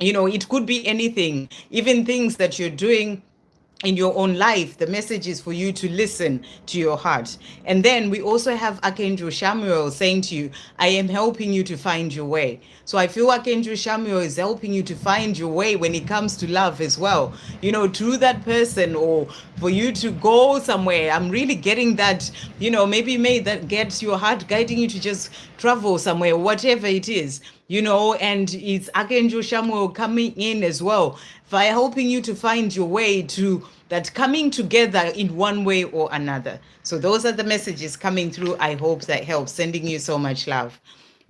It could be anything, even things that you're doing in your own life. The message is for you to listen to your heart. And then we also have Archangel Shamuel saying to you, I am helping you to find your way. So I feel Archangel Shamuel is helping you to find your way when it comes to love as well, to that person, or for you to go somewhere. I'm really getting that, maybe may that get your heart guiding you to just travel somewhere, whatever it is, and it's Archangel Shamuel coming in as well, by helping you to find your way to that coming together in one way or another. So those are the messages coming through. I hope that helps. Sending you so much love.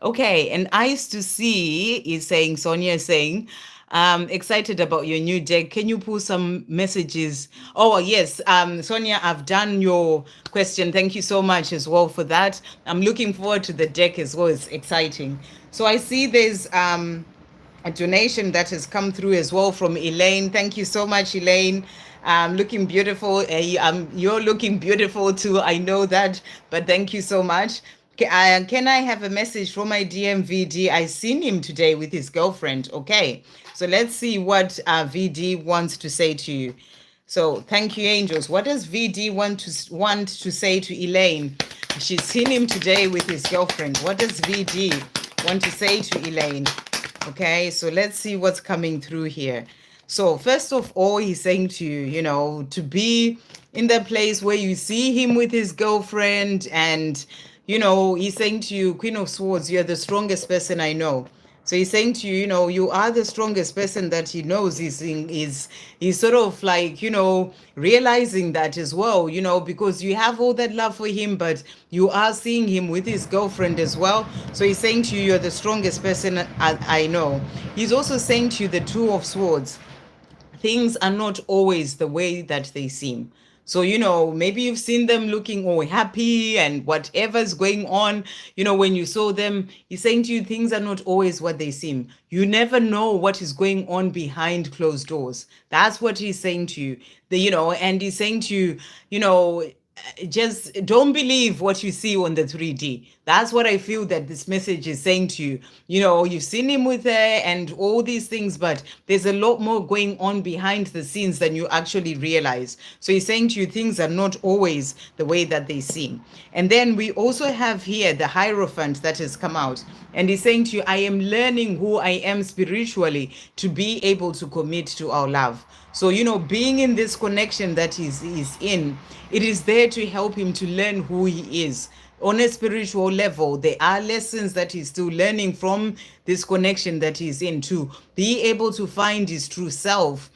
Okay, and Eyes to See is saying, Sonia is saying, excited about your new deck. Can you pull some messages? Oh, yes. Sonia, I've done your question. Thank you so much as well for that. I'm looking forward to the deck as well. It's exciting. So I see there's a donation that has come through as well from Elaine. Thank you so much, Elaine. Looking beautiful. You're looking beautiful too. I know that, but thank you so much. Can I have a message from my DMVD? I seen him today with his girlfriend. Okay, so let's see what VD wants to say to you. So thank you, angels. What does VD want to say to Elaine? She's seen him today with his girlfriend. What does VD want to say to Elaine? Okay, so let's see what's coming through here. So first of all, he's saying to you, to be in that place where you see him with his girlfriend, and he's saying to you, Queen of Swords, you're the strongest person I know. So he's saying to you, you are the strongest person that he knows. He's sort of like, realizing that as well, because you have all that love for him, but you are seeing him with his girlfriend as well. So he's saying to you, you're the strongest person I know. He's also saying to you, the Two of Swords, things are not always the way that they seem. So, maybe you've seen them looking all happy and whatever's going on, when you saw them, he's saying to you, things are not always what they seem. You never know what is going on behind closed doors. That's what he's saying to you. And he's saying to you, just don't believe what you see on the 3D. That's what I feel that this message is saying to you. You know, you've seen him with her and all these things, but there's a lot more going on behind the scenes than you actually realize. So he's saying to you, things are not always the way that they seem. And then we also have here the Hierophant that has come out. And he's saying to you, I am learning who I am spiritually to be able to commit to our love. So, you know, being in this connection that he's in, it is there to help him to learn who he is. On a spiritual level, there are lessons that he's still learning from this connection that he's in to be able to find his true self,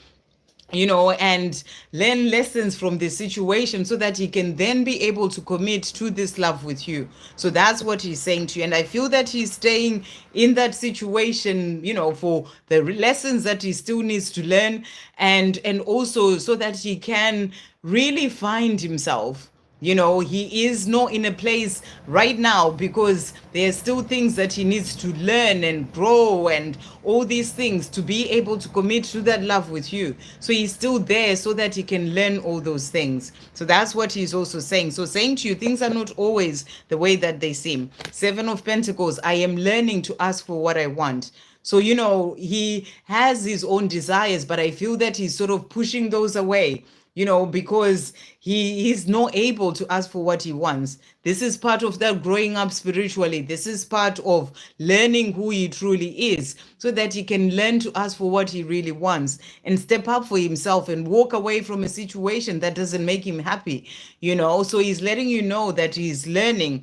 you know, and learn lessons from this situation so that he can then be able to commit to this love with you. So that's what he's saying to you. And I feel that he's staying in that situation, you know, for the lessons that he still needs to learn, and also so that he can really find himself. You know, he is not in a place right now because there's still things that he needs to learn and grow and all these things to be able to commit to that love with you. So he's still there so that he can learn all those things. So that's what he's also saying. So saying to you, things are not always the way that they seem. 7 of Pentacles, I am learning to ask for what I want. So, you know, he has his own desires, but I feel that he's sort of pushing those away, you know, because he's not able to ask for what he wants. This is part of that growing up spiritually. This is part of learning who he truly is so that he can learn to ask for what he really wants and step up for himself and walk away from a situation that doesn't make him happy, you know. So he's letting you know that he's learning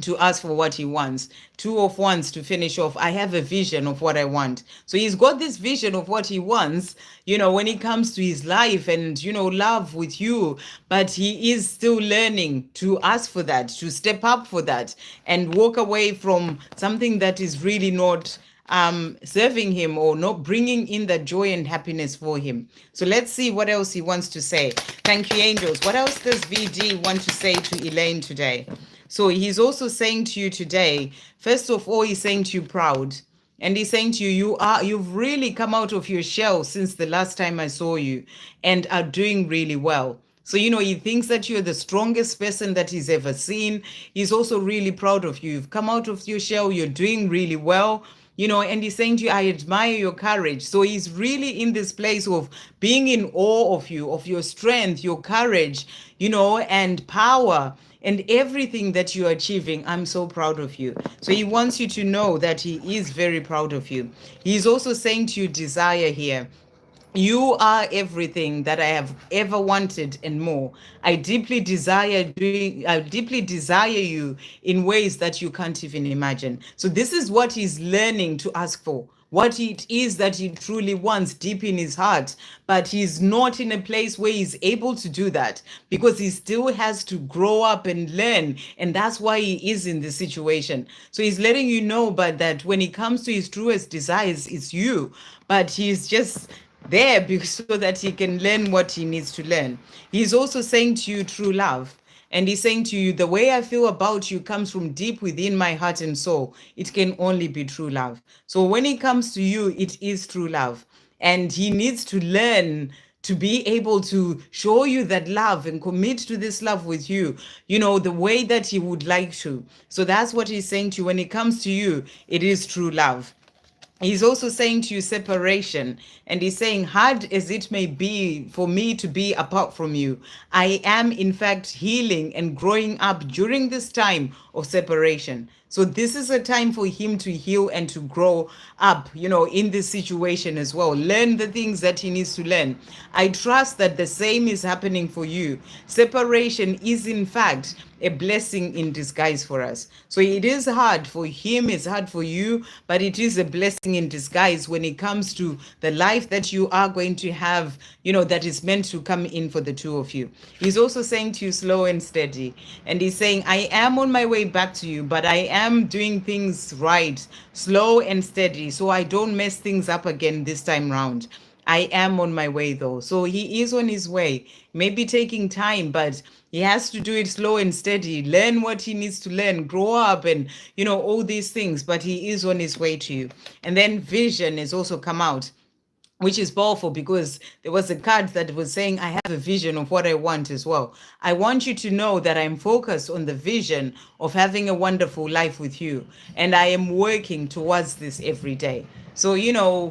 to ask for what he wants. 2 of Wands to finish off. I have a vision of what I want. So he's got this vision of what he wants, you know, when it comes to his life and, you know, love with you. But he is still learning to ask for that, to step up for that and walk away from something that is really not serving him or not bringing in the joy and happiness for him. So let's see what else he wants to say. Thank you, angels. What else does VD want to say to Elaine today? So he's also saying to you today, first of all, he's saying to you, proud. And he's saying to you, you've really come out of your shell since the last time I saw you and are doing really well. So, you know, he thinks that you're the strongest person that he's ever seen. He's also really proud of you. You've come out of your shell. You're doing really well. You know, and he's saying to you, I admire your courage. So he's really in this place of being in awe of you, of your strength, your courage, you know, and power and everything that you're achieving. I'm so proud of you. So he wants you to know that he is very proud of you. He's also saying to you, desire here. You are everything that I have ever wanted and more. I deeply desire you in ways that you can't even imagine. So this is what he's learning to ask for. What it is that he truly wants deep in his heart, but he's not in a place where he's able to do that because he still has to grow up and learn, and that's why he is in this situation. So he's letting you know, but that when it comes to his truest desires, it's you, but he's just there so that he can learn what he needs to learn. He's also saying to you true love. And he's saying to you, the way I feel about you comes from deep within my heart and soul. It can only be true love. So when it comes to you, it is true love. And he needs to learn to be able to show you that love and commit to this love with you, you know, the way that he would like to. So that's what he's saying to you. When it comes to you, it is true love. He's also saying to you separation, and he's saying, hard as it may be for me to be apart from you, I am in fact healing and growing up during this time of separation. So this is a time for him to heal and to grow up, you know, in this situation as well. Learn the things that he needs to learn. I trust that the same is happening for you. Separation is in fact a blessing in disguise for us. So it is hard for him, it's hard for you, but it is a blessing in disguise when it comes to the life that you are going to have, you know, that is meant to come in for the two of you. He's also saying to you, slow and steady. And he's saying, I am on my way back to you, but I am doing things right, slow and steady, so I don't mess things up again this time round. I am on my way though. So he is on his way, maybe taking time, but he has to do it slow and steady, learn what he needs to learn, grow up and, you know, all these things, but he is on his way to you. And then vision has also come out. which is powerful because there was a card that was saying, I have a vision of what I want as well. I want you to know that I'm focused on the vision of having a wonderful life with you. And I am working towards this every day. So,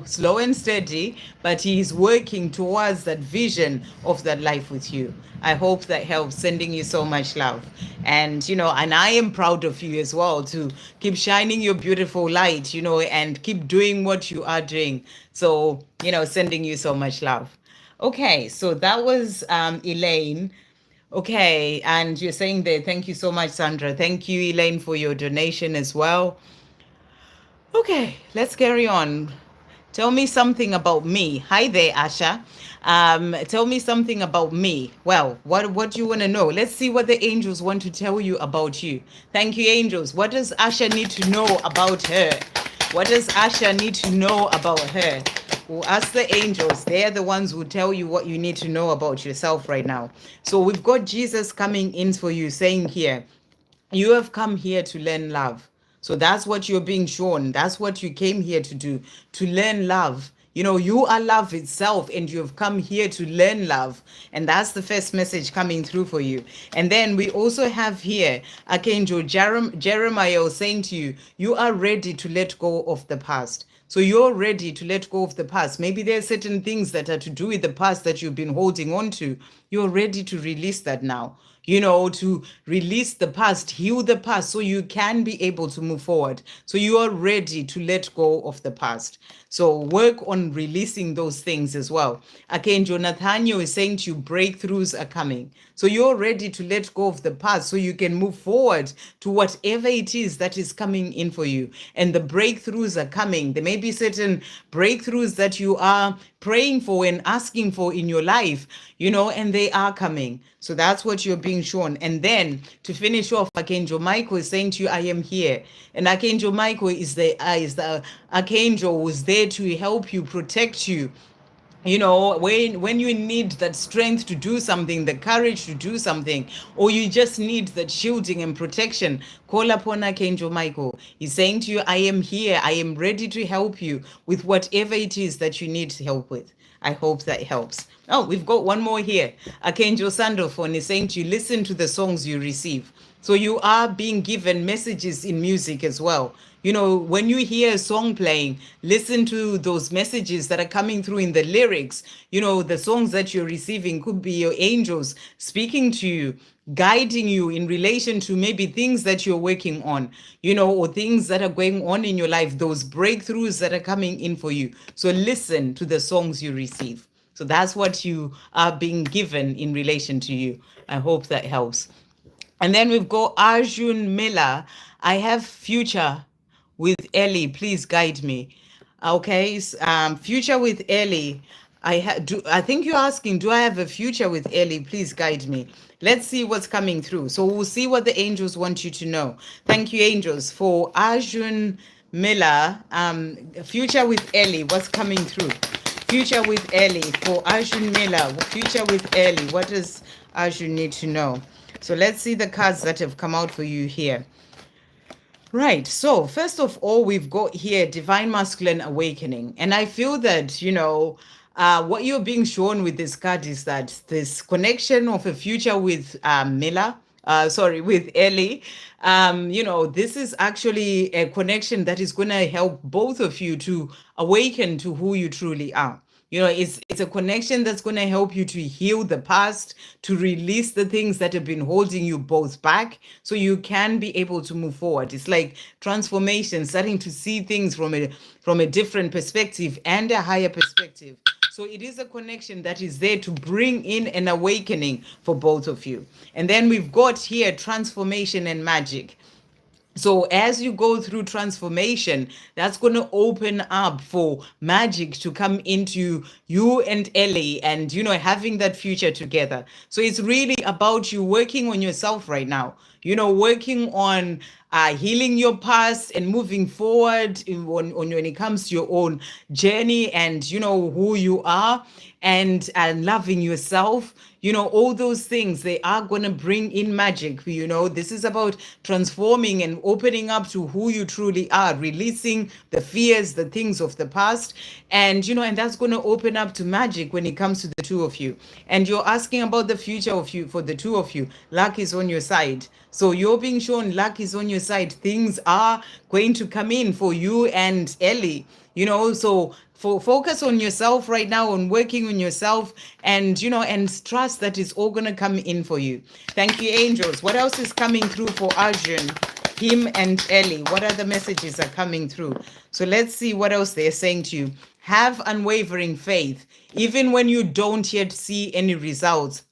slow and steady, but he's working towards that vision of that life with you. I hope that helps. Sending you so much love. And I am proud of you as well to keep shining your beautiful light, and keep doing what you are doing. So, sending you so much love. Okay, so that was Elaine. Okay, and you're saying there, thank you so much, Sandra. Thank you, Elaine, for your donation as well. Okay, let's carry on. Tell me something about me. Hi there, Asha. Tell me something about me. Well, what do you want to know? Let's see what the angels want to tell you about you. Thank you, angels. What does Asha need to know about her? What does Asha need to know about her? We'll ask the angels. They're the ones who tell you what you need to know about yourself right now. So we've got Jesus coming in for you, saying here, you have come here to learn love. So that's what you're being shown. That's what you came here to do, to learn love. You are love itself, and you have come here to learn love. And that's the first message coming through for you. And then we also have here Archangel Jeremiah saying to you, you are ready to let go of the past. So you're ready to let go of the past. Maybe there are certain things that are to do with the past that you've been holding on to. You're ready to release that now. To release the past, heal the past so you can be able to move forward. So you are ready to let go of the past. So work on releasing those things as well. Archangel Nathaniel is saying to you, breakthroughs are coming. So you're ready to let go of the past so you can move forward to whatever it is that is coming in for you. And the breakthroughs are coming. There may be certain breakthroughs that you are praying for and asking for in your life, and they are coming. So that's what you're being shown. And then to finish off, Archangel Michael is saying to you, I am here. And Archangel Michael is the archangel who's there to help you, protect you. When you need that strength to do something, the courage to do something, or you just need that shielding and protection, call upon Archangel Michael. He's saying to you, I am here. I am ready to help you with whatever it is that you need help with. I hope that helps. Oh, we've got one more here. Archangel Sandalphon is saying to you, listen to the songs you receive. So you are being given messages in music as well. When you hear a song playing, listen to those messages that are coming through in the lyrics. The songs that you're receiving could be your angels speaking to you, guiding you in relation to maybe things that you're working on, or things that are going on in your life, those breakthroughs that are coming in for you. So listen to the songs you receive. So that's what you are being given in relation to you. I hope that helps. And then we've got Arjun Miller. I have future with Ellie. Please guide me. Okay, future with Ellie. I think you're asking, do I have a future with Ellie? Please guide me. Let's see what's coming through. So we'll see what the angels want you to know. Thank you, angels, for Arjun Miller. Future with Ellie. What's coming through? Future with Ellie for Arjun Miller. Future with Ellie. What does Arjun need to know? So let's see the cards that have come out for you here. Right. So first of all, we've got here Divine Masculine Awakening. And I feel that, what you're being shown with this card is that this connection of a future with with Ellie, this is actually a connection that is going to help both of you to awaken to who you truly are. It's a connection that's going to help you to heal the past, to release the things that have been holding you both back so you can be able to move forward. It's like transformation, starting to see things from a different perspective and a higher perspective. So it is a connection that is there to bring in an awakening for both of you. And then we've got here transformation and magic. So as you go through transformation, that's going to open up for magic to come into you and Ellie and, having that future together. So it's really about you working on yourself right now. working on healing your past and moving forward when it comes to your own journey and, who you are and loving yourself. All those things, they are going to bring in magic. This is about transforming and opening up to who you truly are, releasing the fears, the things of the past. And that's going to open up to magic when it comes to the two of you. And you're asking about the future of you for the two of you. Luck is on your side. So you're being shown luck is on your side. Things are going to come in for you and Ellie. So focus on yourself right now, on working on yourself, and trust that it's all gonna come in for you. Thank you, angels. What else is coming through for Arjun, him and Ellie? What other messages are coming through? So let's see what else they're saying to you. Have unwavering faith, even when you don't yet see any results.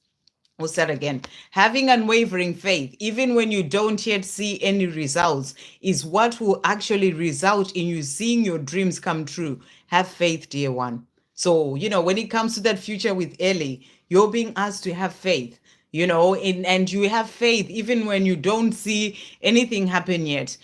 We'll start again. Having unwavering faith, even when you don't yet see any results, is what will actually result in you seeing your dreams come true. Have faith, dear one. So, when it comes to that future with Ellie, you're being asked to have faith, and you have faith even when you don't see anything happen yet.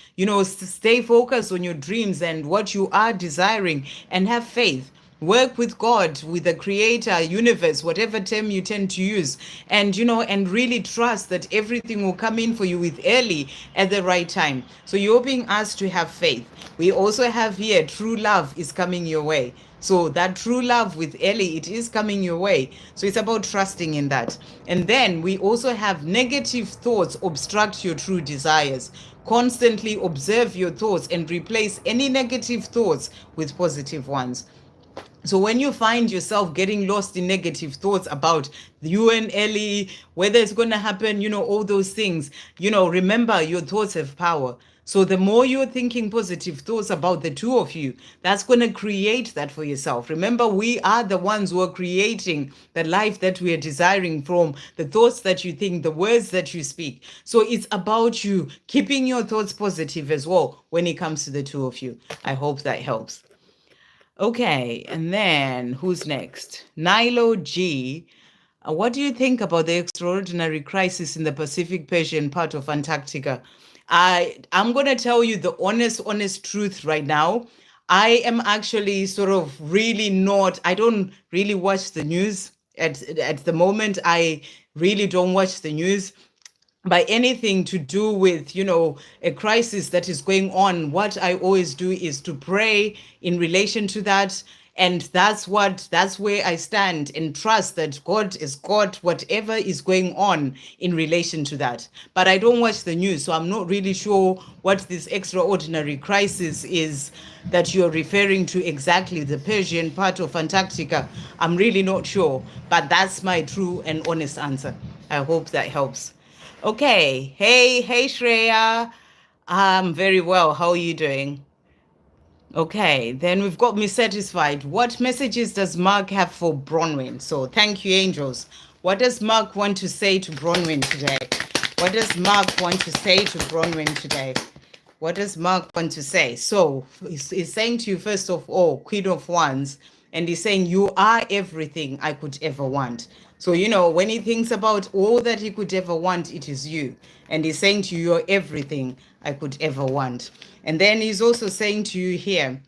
Stay focused on your dreams and what you are desiring and have faith. Work with God, with the creator, universe, whatever term you tend to use, and really trust that everything will come in for you with Ellie at the right time. So you're being asked to have faith. We also have here true love is coming your way. So that true love with Ellie, it is coming your way. So it's about trusting in that. And then we also have negative thoughts obstruct your true desires. Constantly observe your thoughts and replace any negative thoughts with positive ones. So when you find yourself getting lost in negative thoughts about you and Ellie, whether it's going to happen, all those things, remember your thoughts have power. So the more you're thinking positive thoughts about the two of you, that's going to create that for yourself. Remember, we are the ones who are creating the life that we are desiring from the thoughts that you think, the words that you speak. So it's about you keeping your thoughts positive as well when it comes to the two of you. I hope that helps. Okay, and then who's next? Nilo G. What do you think about the extraordinary crisis in the Pacific Persian part of Antarctica? I'm going to tell you the honest truth right now. I am actually sort of really not, I don't really watch the news at the moment. I really don't watch the news by anything to do with, a crisis that is going on. What I always do is to pray in relation to that. And that's where I stand and trust that God has got whatever is going on in relation to that. But I don't watch the news, so I'm not really sure what this extraordinary crisis is that you're referring to exactly, the Persian part of Antarctica. I'm really not sure, but that's my true and honest answer. I hope that helps. Okay. Hey, Shrea. I'm very well. How are you doing? Okay, then we've got me satisfied. What messages does Mark have for Bronwin? So thank you, angels. What does Mark want to say to Bronwin today? What does Mark want to say to Bronwin today? What does Mark want to say? So he's saying to you, first of all, Queen of Wands, and he's saying, you are everything I could ever want. So, when he thinks about all that he could ever want, it is you. And he's saying to you, you're everything I could ever want. And then he's also saying to you here,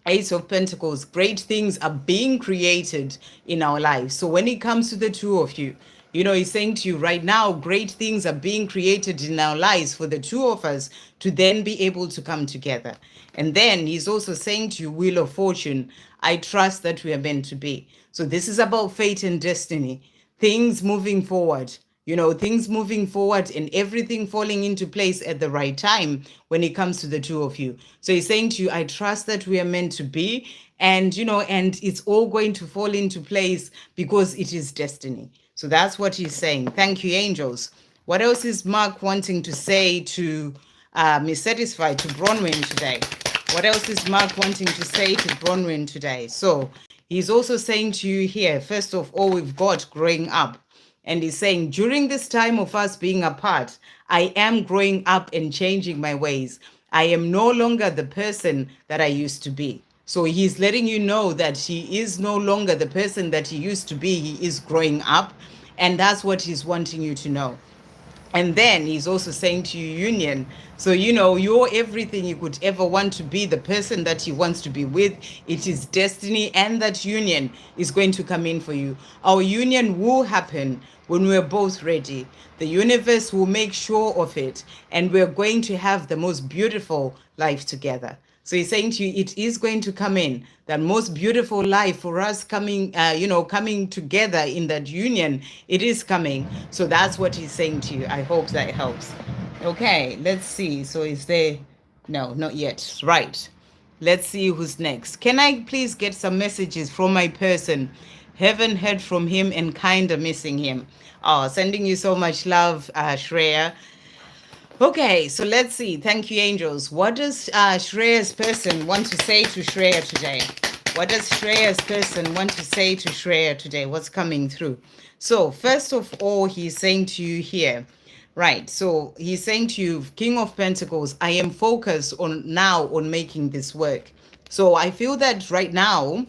Ace of Pentacles, great things are being created in our lives. So when it comes to the two of you, he's saying to you right now, great things are being created in our lives for the two of us to then be able to come together. And then he's also saying to you, Wheel of Fortune, I trust that we are meant to be. So this is about fate and destiny, things moving forward. Things moving forward and everything falling into place at the right time when it comes to the two of you. So he's saying to you, I trust that we are meant to be, and, and it's all going to fall into place because it is destiny. So that's what he's saying. Thank you, angels. What else is Mark wanting to say to Miss Satisfied, to Bronwin today? What else is Mark wanting to say to Bronwin today? So he's also saying to you here, first of all, we've got growing up. And he's saying, during this time of us being apart, I am growing up and changing my ways. I am no longer the person that I used to be. So he's letting you know that he is no longer the person that he used to be. He is growing up. And that's what he's wanting you to know. And then he's also saying to you, union. So, you're everything you could ever want to be, the person that he wants to be with. It is destiny, and that union is going to come in for you. Our union will happen when we're both ready. The universe will make sure of it, and we're going to have the most beautiful life together. So he's saying to you, it is going to come in, that most beautiful life for us coming, coming together in that union. It is coming. So that's what he's saying to you. I hope that helps. Okay, let's see. So is there? No, not yet. Right. Let's see who's next. Can I please get some messages from my person? Haven't heard from him and kind of missing him. Oh, sending you so much love, Shrea. Okay, so let's see. Thank you, angels. What does Shreya's person want to say to Shrea today? What does Shreya's person want to say to Shrea today? What's coming through? So, first of all, he's saying to you here, right? So, he's saying to you, King of Pentacles, I am focused on making this work. So, I feel that right now,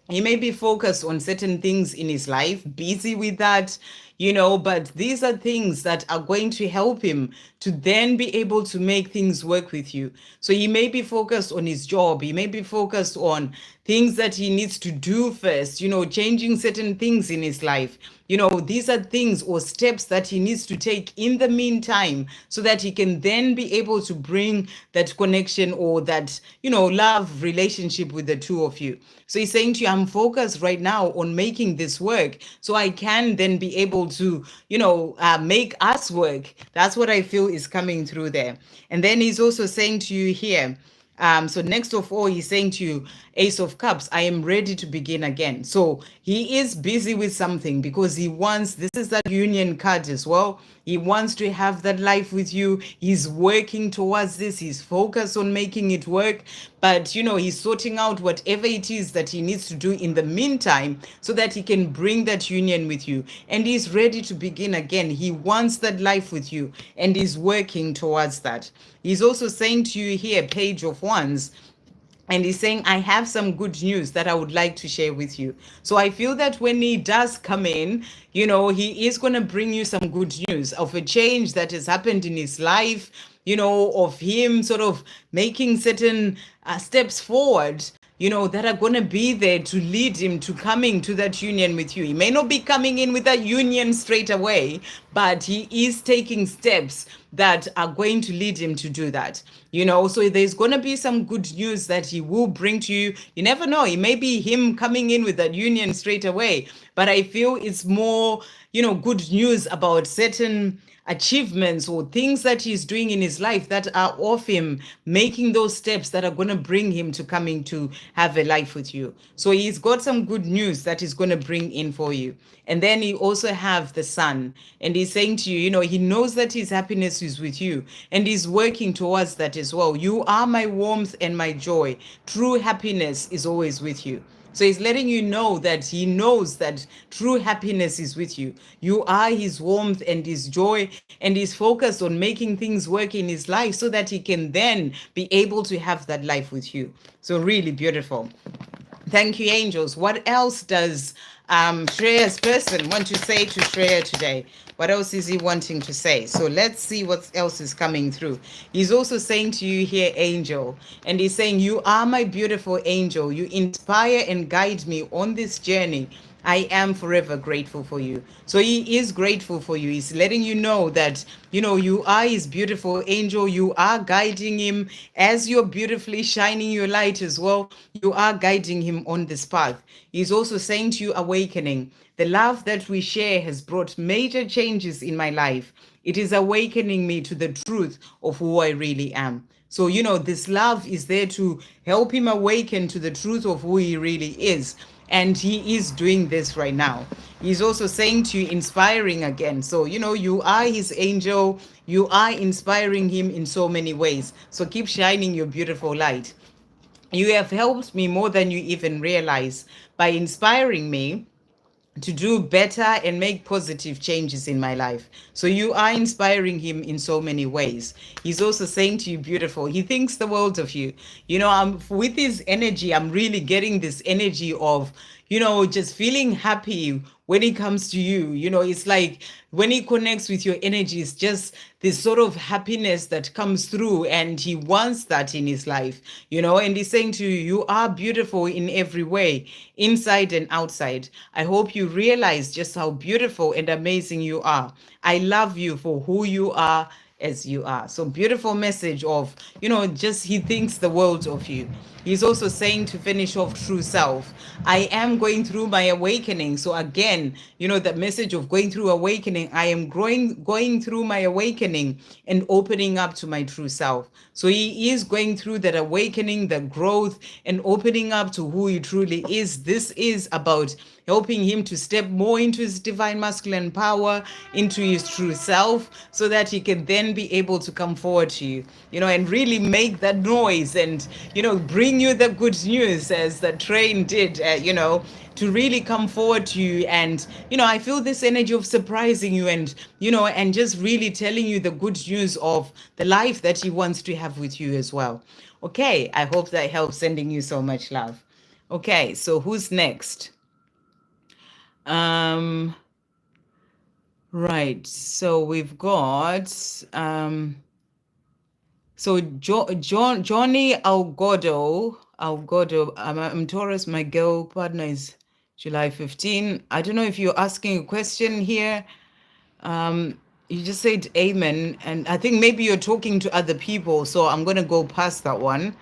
he may be focused on certain things in his life, busy with that, but these are things that are going to help him to then be able to make things work with you. So he may be focused on his job, he may be focused on things that he needs to do first, changing certain things in his life. These are things or steps that he needs to take in the meantime, so that he can then be able to bring that connection or that, love relationship with the two of you. So he's saying to you, I'm focused right now on making this work so I can then be able to, make us work. That's what I feel is coming through there. And then he's also saying to you here, so next of all, he's saying to you, Ace of Cups, I am ready to begin again. So he is busy with something because he wants, this is that union card as well. He wants to have that life with you. He's working towards this. He's focused on making it work. But, he's sorting out whatever it is that he needs to do in the meantime so that he can bring that union with you. And he's ready to begin again. He wants that life with you and he's working towards that. He's also saying to you here, Page of Wands, and he's saying, I have some good news that I would like to share with you. So I feel that when he does come in, he is going to bring you some good news of a change that has happened in his life, of him sort of making certain steps forward, that are going to be there to lead him to coming to that union with you. He may not be coming in with that union straight away, but he is taking steps that are going to lead him to do that. So there's going to be some good news that he will bring to you. You never know. It may be him coming in with that union straight away, but I feel it's more, good news about certain achievements or things that he's doing in his life that are of him making those steps that are going to bring him to coming to have a life with you. So he's got some good news that he's going to bring in for you. And then he also have the Sun, and he's saying to you, he knows that his happiness is with you and he's working towards that as well. You are my warmth and my joy. True happiness is always with you. So he's letting you know that he knows that true happiness is with you. You are his warmth and his joy, and he's focused on making things work in his life so that he can then be able to have that life with you. So really beautiful. Thank you, angels. What else does Shreya's person want to say to Shrea today? What else is he wanting to say? So let's see what else is coming through. He's also saying to you here, angel, and he's saying, you are my beautiful angel. You inspire and guide me on this journey. I am forever grateful for you. So he is grateful for you. He's letting you know that, you are his beautiful angel. You are guiding him as you're beautifully shining your light as well. You are guiding him on this path. He's also saying to you, awakening. The love that we share has brought major changes in my life. It is awakening me to the truth of who I really am. So, this love is there to help him awaken to the truth of who he really is. And he is doing this right now. He's also saying to you, inspiring again. So, you are his angel. You are inspiring him in so many ways. So keep shining your beautiful light. You have helped me more than you even realize by inspiring me to do better and make positive changes in my life. So you are inspiring him in so many ways. He's also saying to you, beautiful, he thinks the world of you. I'm with his energy. I'm really getting this energy of, just feeling happy when it comes to you. It's like when he connects with your energy, it's just this sort of happiness that comes through, and he wants that in his life, and he's saying to you, you are beautiful in every way, inside and outside. I hope you realize just how beautiful and amazing you are. I love you for who you are as you are. So beautiful message of, just he thinks the world of you. He's also saying, to finish off, true self. I am going through my awakening. So again, that message of going through awakening. I am going through my awakening and opening up to my true self. So he is going through that awakening, the growth, and opening up to who he truly is. This is about helping him to step more into his divine masculine power, into his true self, so that he can then be able to come forward to you, and really make that noise and, bring you the good news, as the train did, to really come forward to you. And, I feel this energy of surprising you and, and just really telling you the good news of the life that he wants to have with you as well. Okay, I hope that helps. Sending you so much love. Okay, so who's next? Right. So we've got Johnny Algodo. I'm Taurus. My girl partner is July 15. I don't know if you're asking a question here. You just said amen, and I think maybe you're talking to other people, so I'm gonna go past that one.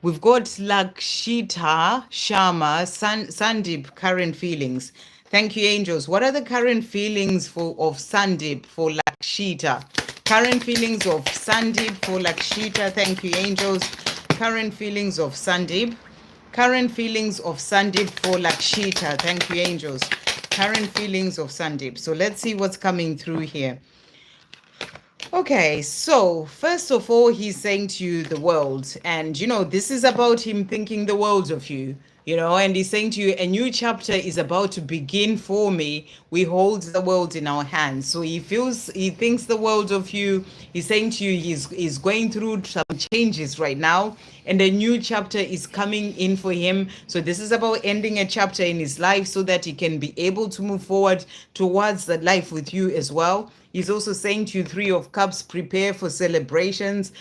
We've got Lakshita, Sharma, Sandeep, current feelings. Thank you, angels. What are the current feelings of Sandeep for Lakshita? Current feelings of Sandeep for Lakshita. Thank you, angels. Current feelings of Sandeep. Current feelings of Sandeep for Lakshita. Thank you, angels. Current feelings of Sandeep. So let's see what's coming through here. Okay, so first of all, he's saying to you the world, and this is about him thinking the world of you, and he's saying to you, a new chapter is about to begin for me. We hold the world in our hands. So he thinks the world of you. He's saying to you, he's going through some changes right now, and a new chapter is coming in for him. So this is about ending a chapter in his life so that he can be able to move forward towards that life with you as well. He's also saying to you, Three of Cups, prepare for celebrations.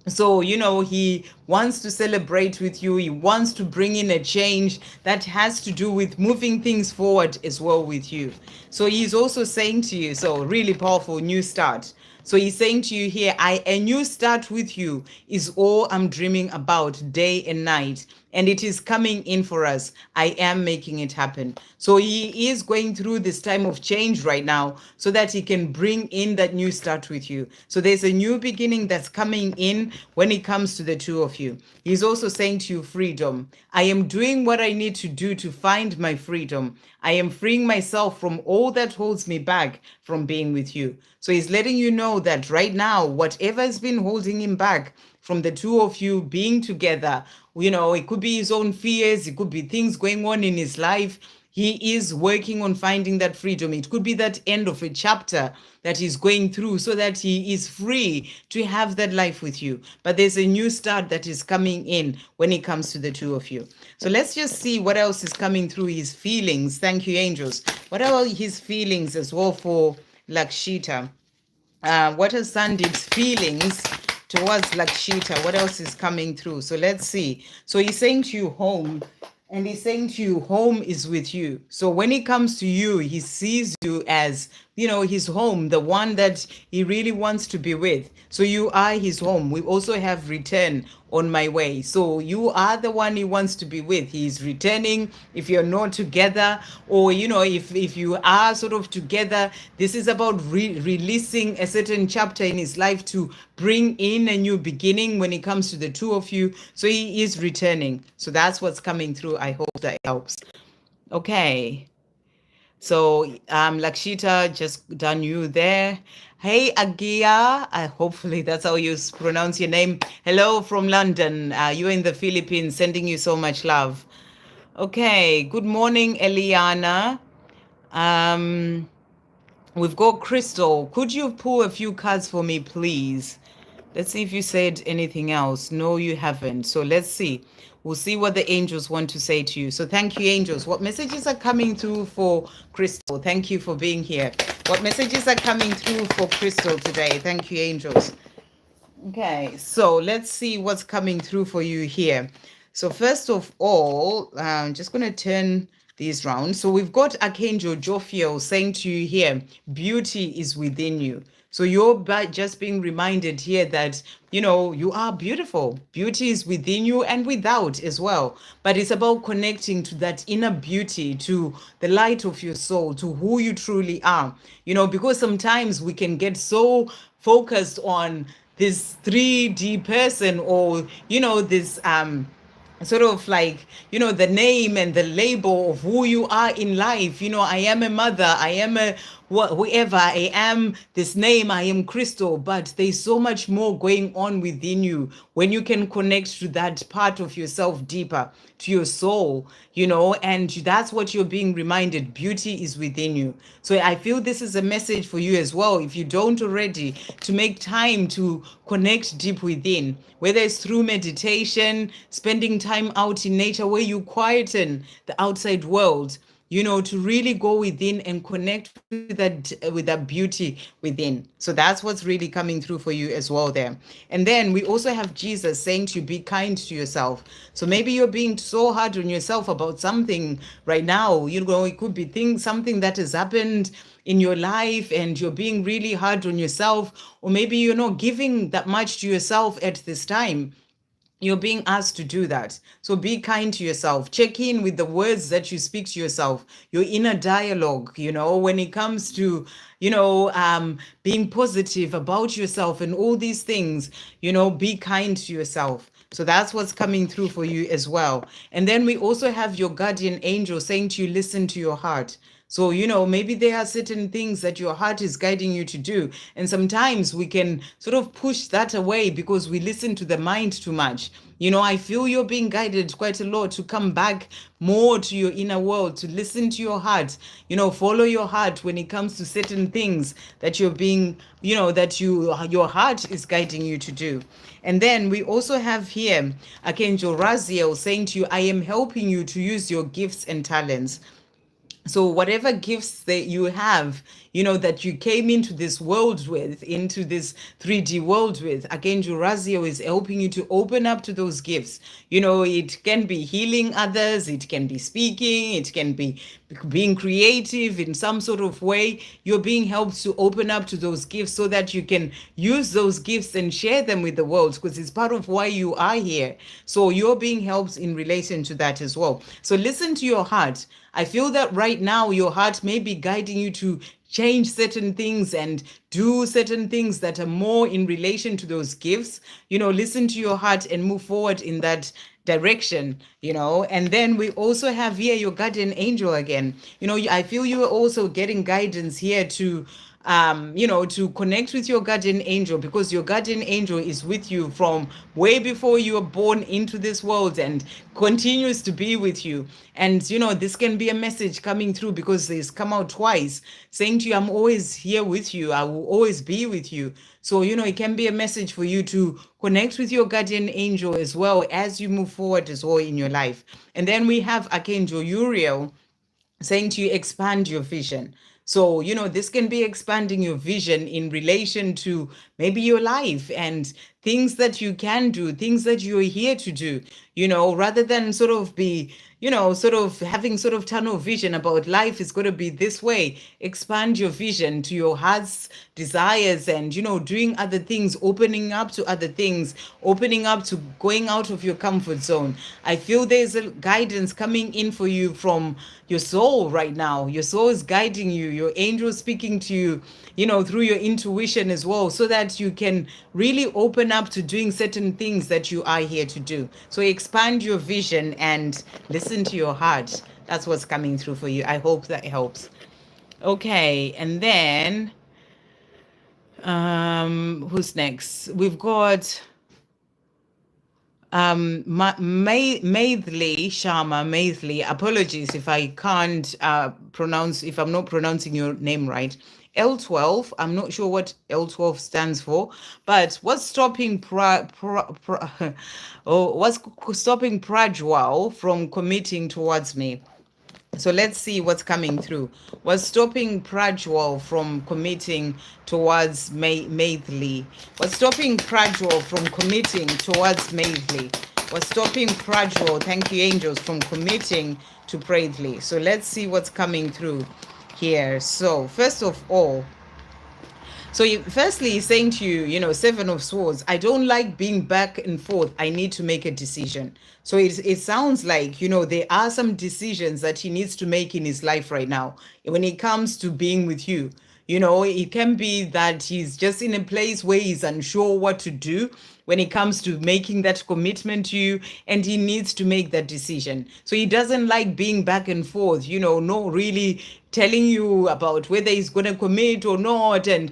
So, he wants to celebrate with you. He wants to bring in a change that has to do with moving things forward as well with you. So he's also saying to you, so really powerful, new start. So he's saying to you here, a new start with you is all I'm dreaming about day and night. And it is coming in for us. I am making it happen. So he is going through this time of change right now so that he can bring in that new start with you. So there's a new beginning that's coming in when it comes to the two of you. He's also saying to you, freedom. I am doing what I need to do to find my freedom. I am freeing myself from all that holds me back from being with you. So he's letting you know that right now, whatever has been holding him back from the two of you being together, it could be his own fears, it could be things going on in his life. He is working on finding that freedom. It could be that end of a chapter that he's going through so that he is free to have that life with you. But there's a new start that is coming in when it comes to the two of you. So let's just see what else is coming through his feelings. Thank you, angels. What are his feelings as well for Lakshita? What are Sandeep's feelings towards Lakshita? What else is coming through? So let's see. So he's saying to you, home. And he's saying to you, home is with you. So when it comes to you, he sees you as, his home, the one that he really wants to be with. So you are his home. We also have return on my way. So you are the one he wants to be with. He's returning if you're not together, or, if you are sort of together. This is about releasing a certain chapter in his life to bring in a new beginning when it comes to the two of you. So he is returning. So that's what's coming through. I hope that helps. Okay. So Lakshita, just done you there. Hey Agia, hopefully that's how you pronounce your name. Hello from London. You're in the Philippines, sending you so much love. Okay, good morning, Eliana. We've got Crystal. Could you pull a few cards for me, please? Let's see if you said anything else. No, you haven't. So let's see. we'll see what the angels want to say to you. So thank you, angels. What messages are coming through for Crystal? Thank you for being here. What messages are coming through for Crystal today? Thank you, angels. Okay, so let's see what's coming through for you here. So first of all, I'm just going to turn these round. So we've got Archangel Jophiel saying to you here, beauty is within you. So you're just being reminded here that, you know, you are beautiful. Beauty is within you and without as well. But it's about connecting to that inner beauty, to the light of your soul, to who you truly are. You know, because sometimes we can get so focused on this 3D person, or, you know, this sort of like, you know, the name and the label of who you are in life. You know, I am a mother, I am a whoever, I am this name, I am Crystal. But there's so much more going on within you when you can connect to that part of yourself deeper, to your soul, you know, and that's what you're being reminded. Beauty is within you. So I feel this is a message for you as well, if you don't already, to make time to connect deep within, whether it's through meditation, spending time out in nature where you quieten the outside world, you know, to really go within and connect with that beauty within. So that's what's really coming through for you as well there. And then we also have Jesus saying to be kind to yourself. So maybe you're being so hard on yourself about something right now. You know, it could be something that has happened in your life and you're being really hard on yourself, or maybe you're not giving that much to yourself at this time. You're being asked to do that. So be kind to yourself. Check in with the words that you speak to yourself, your inner dialogue, you know, when it comes to, you know, being positive about yourself and all these things, you know, be kind to yourself. So that's what's coming through for you as well. And then we also have your guardian angel saying to you, listen to your heart. So, you know, maybe there are certain things that your heart is guiding you to do. And sometimes we can sort of push that away because we listen to the mind too much. You know, I feel you're being guided quite a lot to come back more to your inner world, to listen to your heart, you know, follow your heart when it comes to certain things that you're being, you know, that your heart is guiding you to do. And then we also have here Archangel Raziel saying to you, I am helping you to use your gifts and talents. So whatever gifts that you have, you know, that you came into this world with, into this 3D world with, Archangel Raziel is helping you to open up to those gifts. You know, it can be healing others, it can be speaking, it can be being creative in some sort of way. You're being helped to open up to those gifts so that you can use those gifts and share them with the world, because it's part of why you are here. So you're being helped in relation to that as well. So listen to your heart. I feel that right now your heart may be guiding you to change certain things and do certain things that are more in relation to those gifts. You know, listen to your heart and move forward in that direction, you know. And then we also have here your guardian angel again. You know, I feel you are also getting guidance here to you know, to connect with your guardian angel, because your guardian angel is with you from way before you were born into this world and continues to be with you. And, you know, this can be a message coming through because it's come out twice saying to you, I'm always here with you. I will always be with you. So, you know, it can be a message for you to connect with your guardian angel as well as you move forward as well in your life. And then we have Archangel Uriel saying to you, expand your vision. So, you know, this can be expanding your vision in relation to maybe your life and things that you can do, things that you're here to do, you know, rather than sort of be, you know, sort of having sort of tunnel vision about life is going to be this way. Expand your vision to your heart's desires and, you know, doing other things, opening up to other things, opening up to going out of your comfort zone. I feel there's a guidance coming in for you from your soul right now. Your soul is guiding you, your angel is speaking to you, you know, through your intuition as well, so that you can really open up to doing certain things that you are here to do. So expand your vision and listen to your heart. That's what's coming through for you. I hope that helps. Okay, and then who's next? We've got Maithli Sharma. Maithli, apologies if I can't pronounce, if I'm not pronouncing your name right. L12. I'm not sure what L12 stands for, but what's stopping what's stopping Prajwal from committing towards me? So let's see what's coming through. What's stopping Prajwal from committing towards Maithli? What's stopping Prajwal from committing towards Maithli? What's stopping Prajwal, thank you angels, from committing to Maithli? So let's see what's coming through here. So first of all, so firstly, he's saying to you, Seven of Swords, I don't like being back and forth. I need to make a decision. So it sounds like, there are some decisions that he needs to make in his life right now when it comes to being with you. It can be that he's just in a place where he's unsure what to do when it comes to making that commitment to you, and he needs to make that decision. So he doesn't like being back and forth, no really telling you about whether he's going to commit or not, and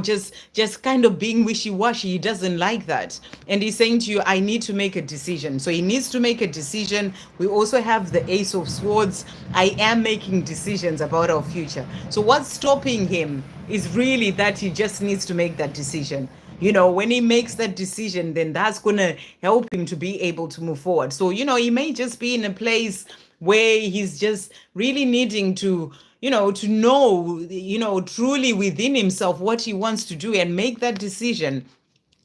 just kind of being wishy-washy. He doesn't like that, and he's saying to you, I need to make a decision. So he needs to make a decision. We also have the Ace of Swords. I am making decisions about our future. So what's stopping him is really that he just needs to make that decision. When he makes that decision, then that's going to help him to be able to move forward. So, he may just be in a place where he's just really needing to, to know, truly within himself what he wants to do and make that decision.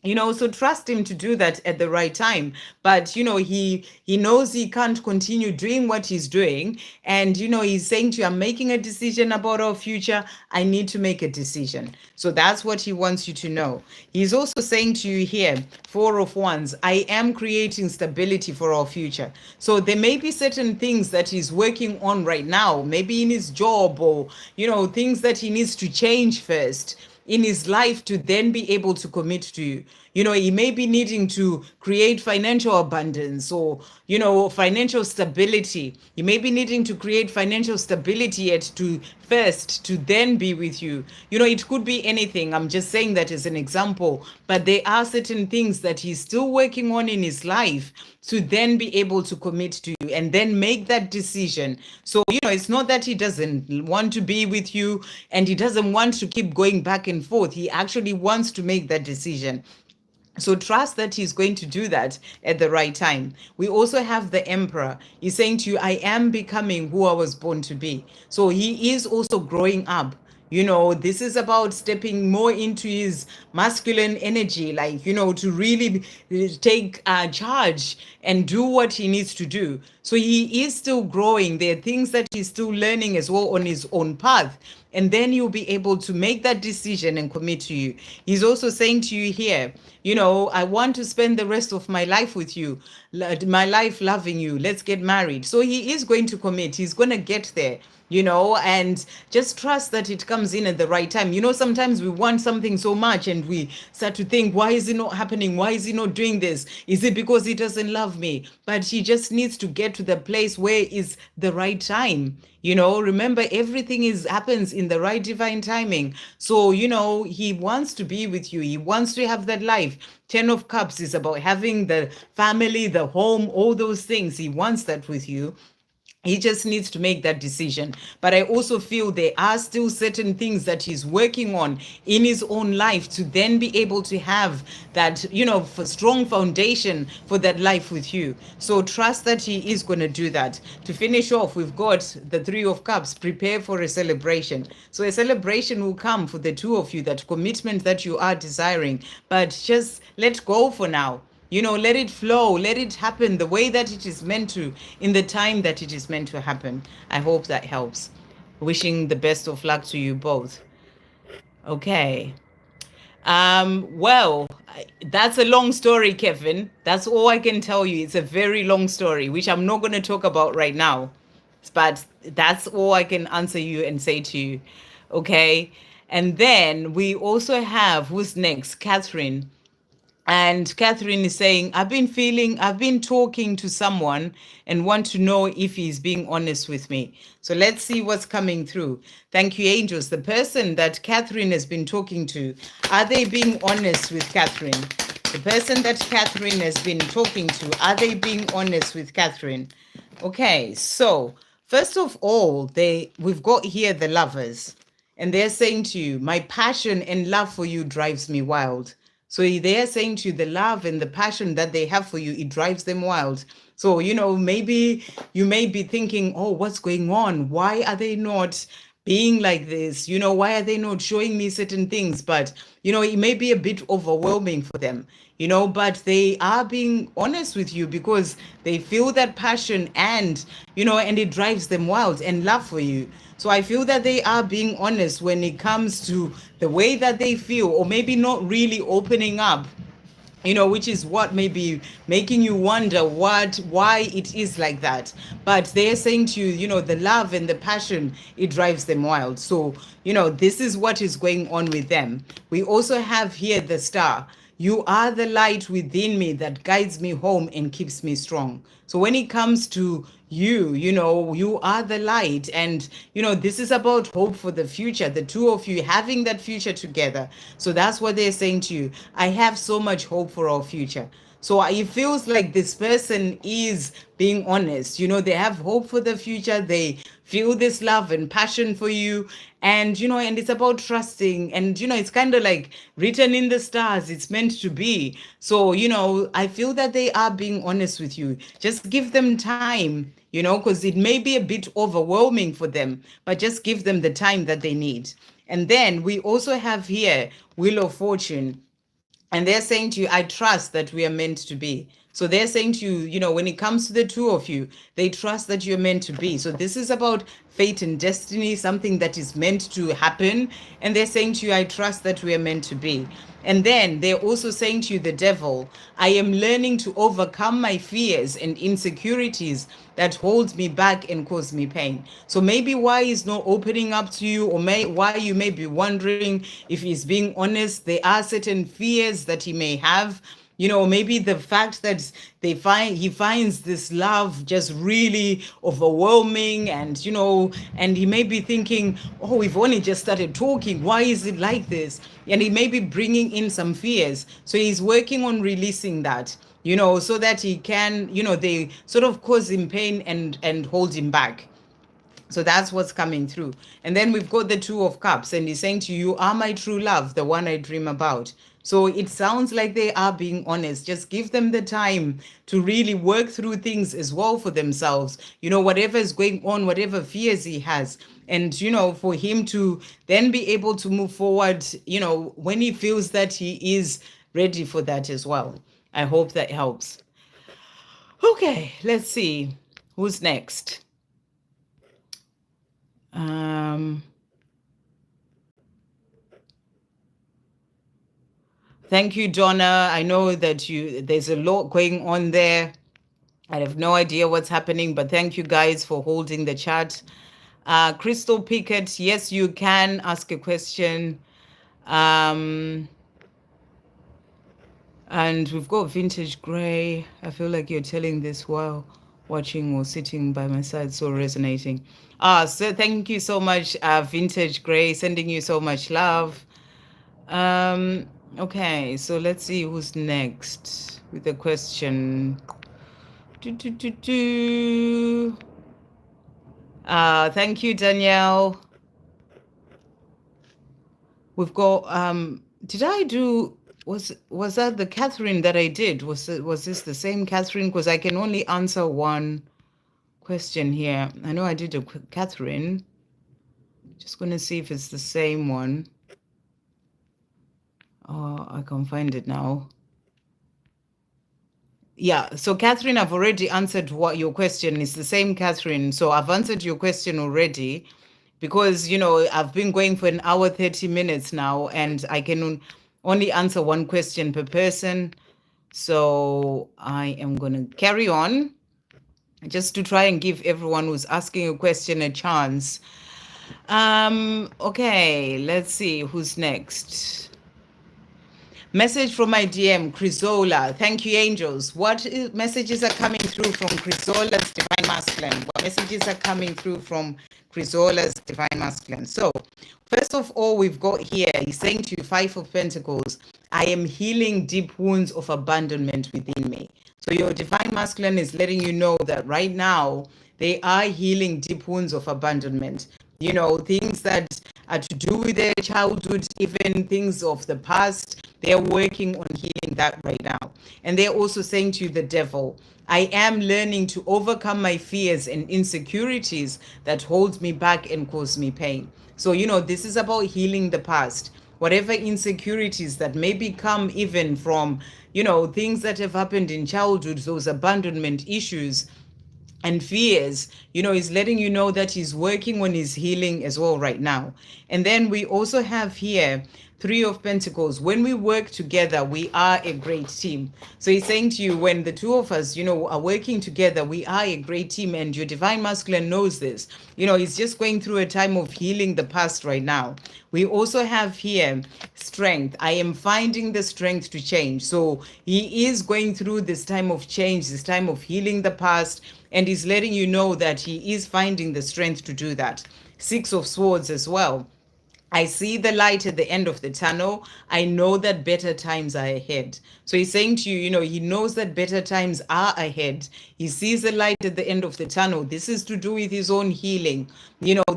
So trust him to do that at the right time. But he knows he can't continue doing what he's doing, and he's saying to you, I'm making a decision about our future. I need to make a decision. So that's what he wants you to know. He's also saying to you here, Four of Wands, I am creating stability for our future. So there may be certain things that he's working on right now, maybe in his job, or things that he needs to change first in his life to then be able to commit to you. He may be needing to create financial abundance, or, financial stability. He may be needing to create financial stability yet to first to then be with you. It could be anything. I'm just saying that as an example, but there are certain things that he's still working on in his life to then be able to commit to you and then make that decision. So, it's not that he doesn't want to be with you and he doesn't want to keep going back and forth. He actually wants to make that decision. So trust that he's going to do that at the right time. We also have the Emperor. He's saying to you, I am becoming who I was born to be. So he is also growing up. This is about stepping more into his masculine energy, like, to really take charge and do what he needs to do. So he is still growing. There are things that he's still learning as well on his own path. And then you'll be able to make that decision and commit to you. He's also saying to you here, I want to spend the rest of my life with you, my life loving you. Let's get married. So he is going to commit. He's going to get there. And just trust that it comes in at the right time. Sometimes we want something so much and we start to think, why is it not happening? Why is he not doing this? Is it because he doesn't love me? But he just needs to get to the place where is the right time. Remember, everything happens in the right divine timing. So, he wants to be with you. He wants to have that life. 10 of Cups is about having the family, the home, all those things. He wants that with you. He just needs to make that decision. But I also feel there are still certain things that he's working on in his own life to then be able to have that, for strong foundation for that life with you. So trust that he is going to do that. To finish off, we've got the Three of Cups. Prepare for a celebration. So a celebration will come for the two of you, that commitment that you are desiring. But just let go for now. Let it flow, let it happen the way that it is meant to, in the time that it is meant to happen. I hope that helps. Wishing the best of luck to you both. Okay. Well, that's a long story, Kevin. That's all I can tell you. It's a very long story, which I'm not going to talk about right now. But that's all I can answer you and say to you. Okay. And then we also have, who's next? Katherine. And Katherine is saying, I've been talking to someone and want to know if he's being honest with me. So let's see what's coming through. Thank you, angels. The person that Katherine has been talking to, are they being honest with Katherine? The person that Katherine has been talking to, are they being honest with Katherine? Okay, so first of all, we've got here the Lovers. And they're saying to you, my passion and love for you drives me wild. So they're saying to you, the love and the passion that they have for you, it drives them wild. So, maybe you may be thinking, oh, what's going on? Why are they not being like this? Why are they not showing me certain things? But, it may be a bit overwhelming for them, but they are being honest with you because they feel that passion and it drives them wild and love for you. So I feel that they are being honest when it comes to the way that they feel, or maybe not really opening up, which is what may be making you wonder why it is like that. But they're saying to you, the love and the passion, it drives them wild. So, this is what is going on with them. We also have here the star. You are the light within me that guides me home and keeps me strong. So when it comes to you, you are the light. And, this is about hope for the future, the two of you having that future together. So that's what they're saying to you. I have so much hope for our future. So it feels like this person is being honest. They have hope for the future. They feel this love and passion for you. And, and it's about trusting. And, it's kind of like written in the stars. It's meant to be. So, I feel that they are being honest with you. Just give them time, because it may be a bit overwhelming for them, but just give them the time that they need. And then we also have here Wheel of Fortune. And they're saying to you, I trust that we are meant to be. So they're saying to you, when it comes to the two of you, they trust that you're meant to be. So this is about fate and destiny, something that is meant to happen. And they're saying to you, I trust that we are meant to be. And then they're also saying to you, the devil, I am learning to overcome my fears and insecurities that hold me back and cause me pain. So maybe why he's not opening up to you, or why you may be wondering if he's being honest. There are certain fears that he may have. Maybe the fact that he finds this love just really overwhelming, and and he may be thinking, oh, we've only just started talking, why is it like this? And he may be bringing in some fears. So he's working on releasing that, so that he can, they sort of cause him pain and hold him back. So that's what's coming through. And then we've got the Two of Cups, and he's saying to you, you are my true love, the one I dream about. So it sounds like they are being honest. Just give them the time to really work through things as well for themselves. Whatever is going on, whatever fears he has. And, for him to then be able to move forward, when he feels that he is ready for that as well. I hope that helps. Okay, let's see. Who's next? Thank you, Donna. I know that there's a lot going on there. I have no idea what's happening, but thank you guys for holding the chat. Crystal Pickett, yes, you can ask a question. And we've got Vintage Grey. I feel like you're telling this while watching or sitting by my side, so resonating. So thank you so much, Vintage Grey, sending you so much love. Okay, so let's see who's next with the question. Thank you, Danielle. We've got, did I do, was that the Katherine that I did? Was this the same Katherine? Because I can only answer one question here. I know I did a Katherine. Just going to see if it's the same one. Oh, I can't find it now. Yeah, so Katherine, I've already answered what your question is. The same Katherine. So I've answered your question already, because, I've been going for an hour, 30 minutes now, and I can only answer one question per person. So I am going to carry on just to try and give everyone who's asking a question a chance. Okay, let's see who's next. Message from my DM, Cisola. Thank you, angels. What messages are coming through from Crisola's Divine Masculine? What messages are coming through from Crisola's Divine Masculine? So, first of all, we've got here, he's saying to you, Five of Pentacles, I am healing deep wounds of abandonment within me. So your Divine Masculine is letting you know that right now, they are healing deep wounds of abandonment. Things that to do with their childhood, even things of the past. They're working on healing that right now. And they're also saying to you, the devil, I am learning to overcome my fears and insecurities that hold me back and cause me pain. So, this is about healing the past. Whatever insecurities that maybe come even from, things that have happened in childhood, those abandonment issues and fears, he's letting you know that he's working on his healing as well right now. And then we also have here Three of Pentacles. When we work together, we are a great team. So he's saying to you, when the two of us, are working together, we are a great team. And your divine masculine knows this. He's just going through a time of healing the past right now. We also have here strength. I am finding the strength to change. So he is going through this time of change, this time of healing the past. And he's letting you know that he is finding the strength to do that. Six of Swords as well. I see the light at the end of the tunnel. I know that better times are ahead. So he's saying to you, he knows that better times are ahead. He sees the light at the end of the tunnel. This is to do with his own healing.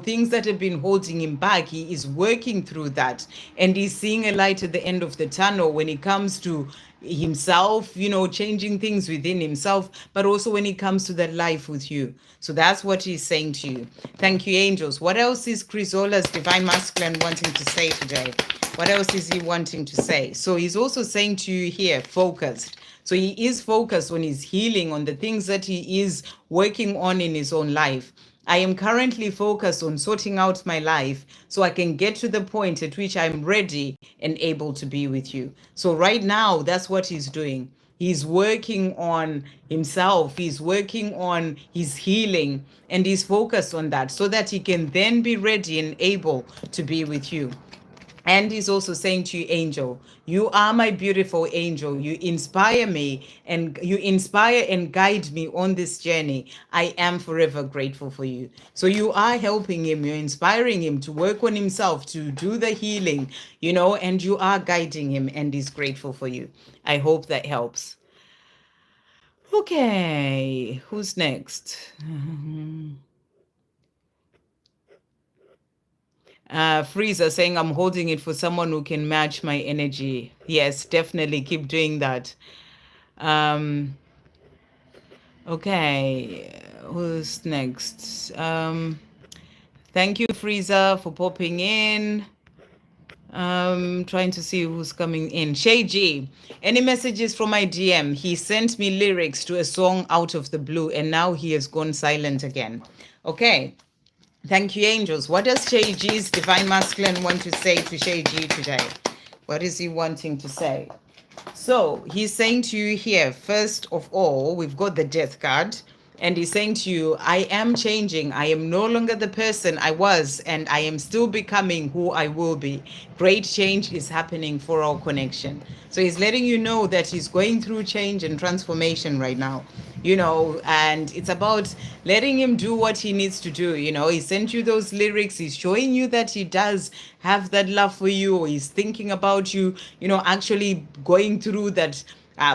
Things that have been holding him back, he is working through that. And he's seeing a light at the end of the tunnel when it comes to himself, changing things within himself, but also when it comes to that life with you. So that's what he's saying to you. Thank you, angels. What else is Crisola's divine masculine wanting to say today? What else is he wanting to say? So he's also saying to you here, focused. So he is focused on his healing, on the things that he is working on in his own life. I am currently focused on sorting out my life so I can get to the point at which I'm ready and able to be with you. So right now, that's what he's doing. He's working on himself. He's working on his healing, and he's focused on that so that he can then be ready and able to be with you. And he's also saying to you, angel, you are my beautiful angel. You inspire me and you inspire and guide me on this journey. I am forever grateful for you. So you are helping him. You're inspiring him to work on himself, to do the healing, and you are guiding him, and he's grateful for you. I hope that helps. Okay, who's next? Frieza saying, I'm holding it for someone who can match my energy. Yes, definitely keep doing that. Okay, who's next? Thank you, Frieza, for popping in. Trying to see who's coming in. Shay G, any messages from my DM? He sent me lyrics to a song out of the blue, and now he has gone silent again. Okay. Thank you, angels. What does Shay G's divine masculine want to say to Shay G today? What is he wanting to say? So he's saying to you here, first of all, we've got the death card. And he's saying to you, I am changing. I am no longer the person I was, and I am still becoming who I will be. Great change is happening for our connection. So he's letting you know that he's going through change and transformation right now, and it's about letting him do what he needs to do. He sent you those lyrics. He's showing you that he does have that love for you, or he's thinking about you, actually going through that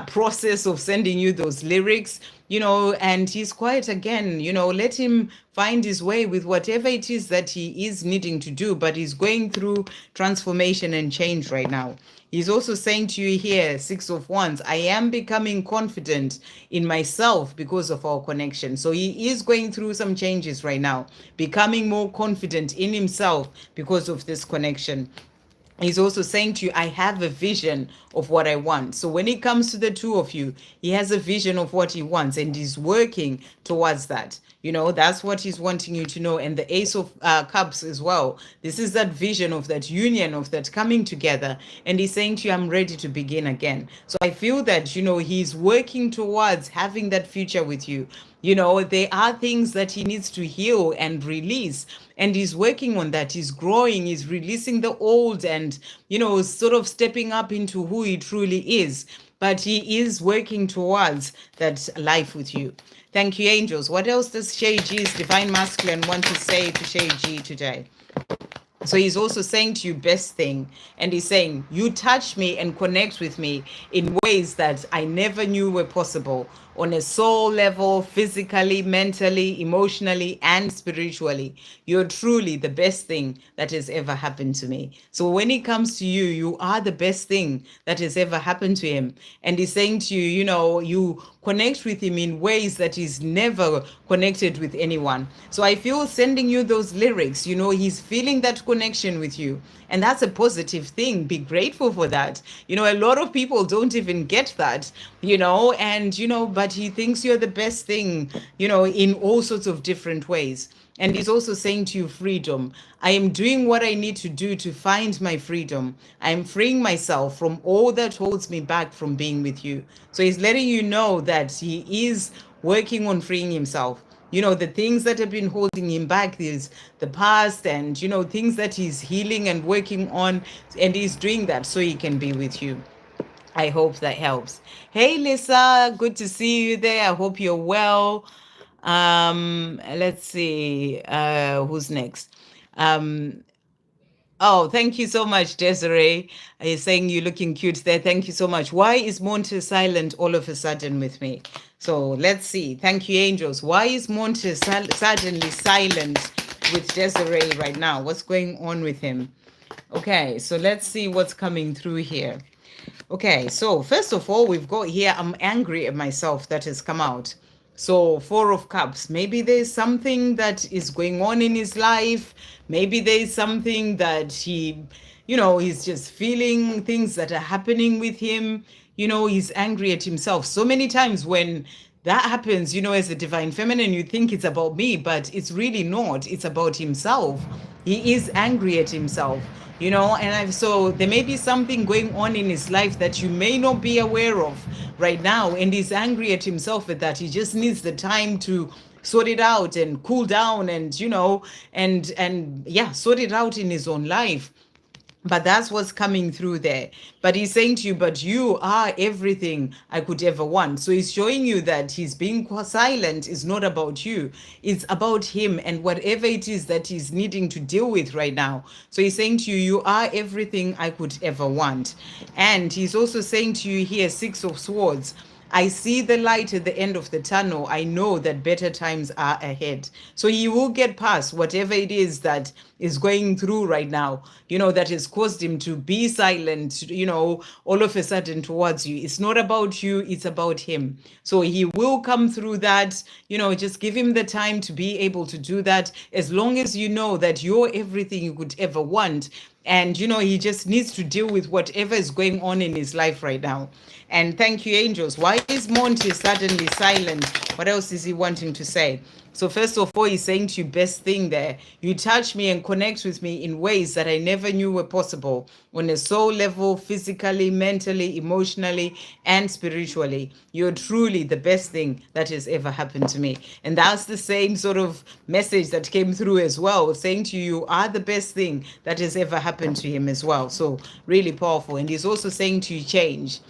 process of sending you those lyrics, and he's quiet again. Let him find his way with whatever it is that he is needing to do, but he's going through transformation and change right now. He's also saying to you here, Six of Wands, I am becoming confident in myself because of our connection. So he is going through some changes right now, becoming more confident in himself because of this connection. He's also saying to you, I have a vision of what I want. So when it comes to the two of you, he has a vision of what he wants, and he's working towards that. That's what he's wanting you to know. And the Ace of Cups as well. This is that vision of that union, of that coming together. And he's saying to you, I'm ready to begin again. So I feel that, he's working towards having that future with you. There are things that he needs to heal and release, and he's working on that. He's growing, he's releasing the old and, sort of stepping up into who he truly is. But he is working towards that life with you. Thank you, angels. What else does Shay G's divine masculine want to say to Shay G today? So he's also saying to you, best thing. And he's saying, you touch me and connect with me in ways that I never knew were possible on a soul level, physically, mentally, emotionally, and spiritually. You're truly the best thing that has ever happened to me. So when it comes to you, you are the best thing that has ever happened to him. And he's saying to you, you know, you connect with him in ways that he's never connected with anyone. So I feel sending you those lyrics, you know, he's feeling that connection with you. And that's a positive thing. Be grateful for that. You know, a lot of people don't even get that, you know, and, you know, but he thinks you're the best thing, you know, in all sorts of different ways. And he's also saying to you, freedom. I am doing what I need to do to find my freedom. I am freeing myself from all that holds me back from being with you. So he's letting you know that he is working on freeing himself. You know, the things that have been holding him back is the past and, you know, things that he's healing and working on. And he's doing that so he can be with you. I hope that helps. Hey, Lisa, good to see you there. I hope you're well. Let's see, who's next? Um, oh, thank you so much, Desiree. You're saying you're looking cute there. Thank you so much. Why is Monte silent all of a sudden with me? So let's see. Thank you, angels. Why is Monte suddenly silent with Desiree right now? What's going on with him? Okay, so let's see what's coming through here. Okay, so first of all, we've got here, I'm angry at myself that has come out. So, Four of Cups. Maybe there's something that is going on in his life. Maybe there's something that he, you know, he's just feeling things that are happening with him. You know, he's angry at himself. So many times when that happens, you know, as a divine feminine, you think it's about me, but it's really not. It's about himself. He is angry at himself, you know, and so there may be something going on in his life that you may not be aware of right now. And he's angry at himself at that. He just needs the time to sort it out and cool down and, you know, and yeah, sort it out in his own life. But that's what's coming through there. But he's saying to you, but you are everything I could ever want. So he's showing you that he's being silent is not about you. It's about him and whatever it is that he's needing to deal with right now. So he's saying to you, you are everything I could ever want. And he's also saying to you here, Six of Swords. I see the light at the end of the tunnel. I know that better times are ahead. So he will get past whatever it is that is going through right now, you know, that has caused him to be silent, you know, all of a sudden towards you. It's not about you, it's about him. So he will come through that, you know, just give him the time to be able to do that. As long as you know that you're everything you could ever want. And, you know, he just needs to deal with whatever is going on in his life right now. And thank you, angels. Why is Monty suddenly silent? What else is he wanting to say? So first of all, he's saying to you, best thing there. You touch me and connect with me in ways that I never knew were possible on a soul level, physically, mentally, emotionally, and spiritually. You're truly the best thing that has ever happened to me. And that's the same sort of message that came through as well, saying to you, you are the best thing that has ever happened to him as well. So really powerful. And he's also saying to you, change.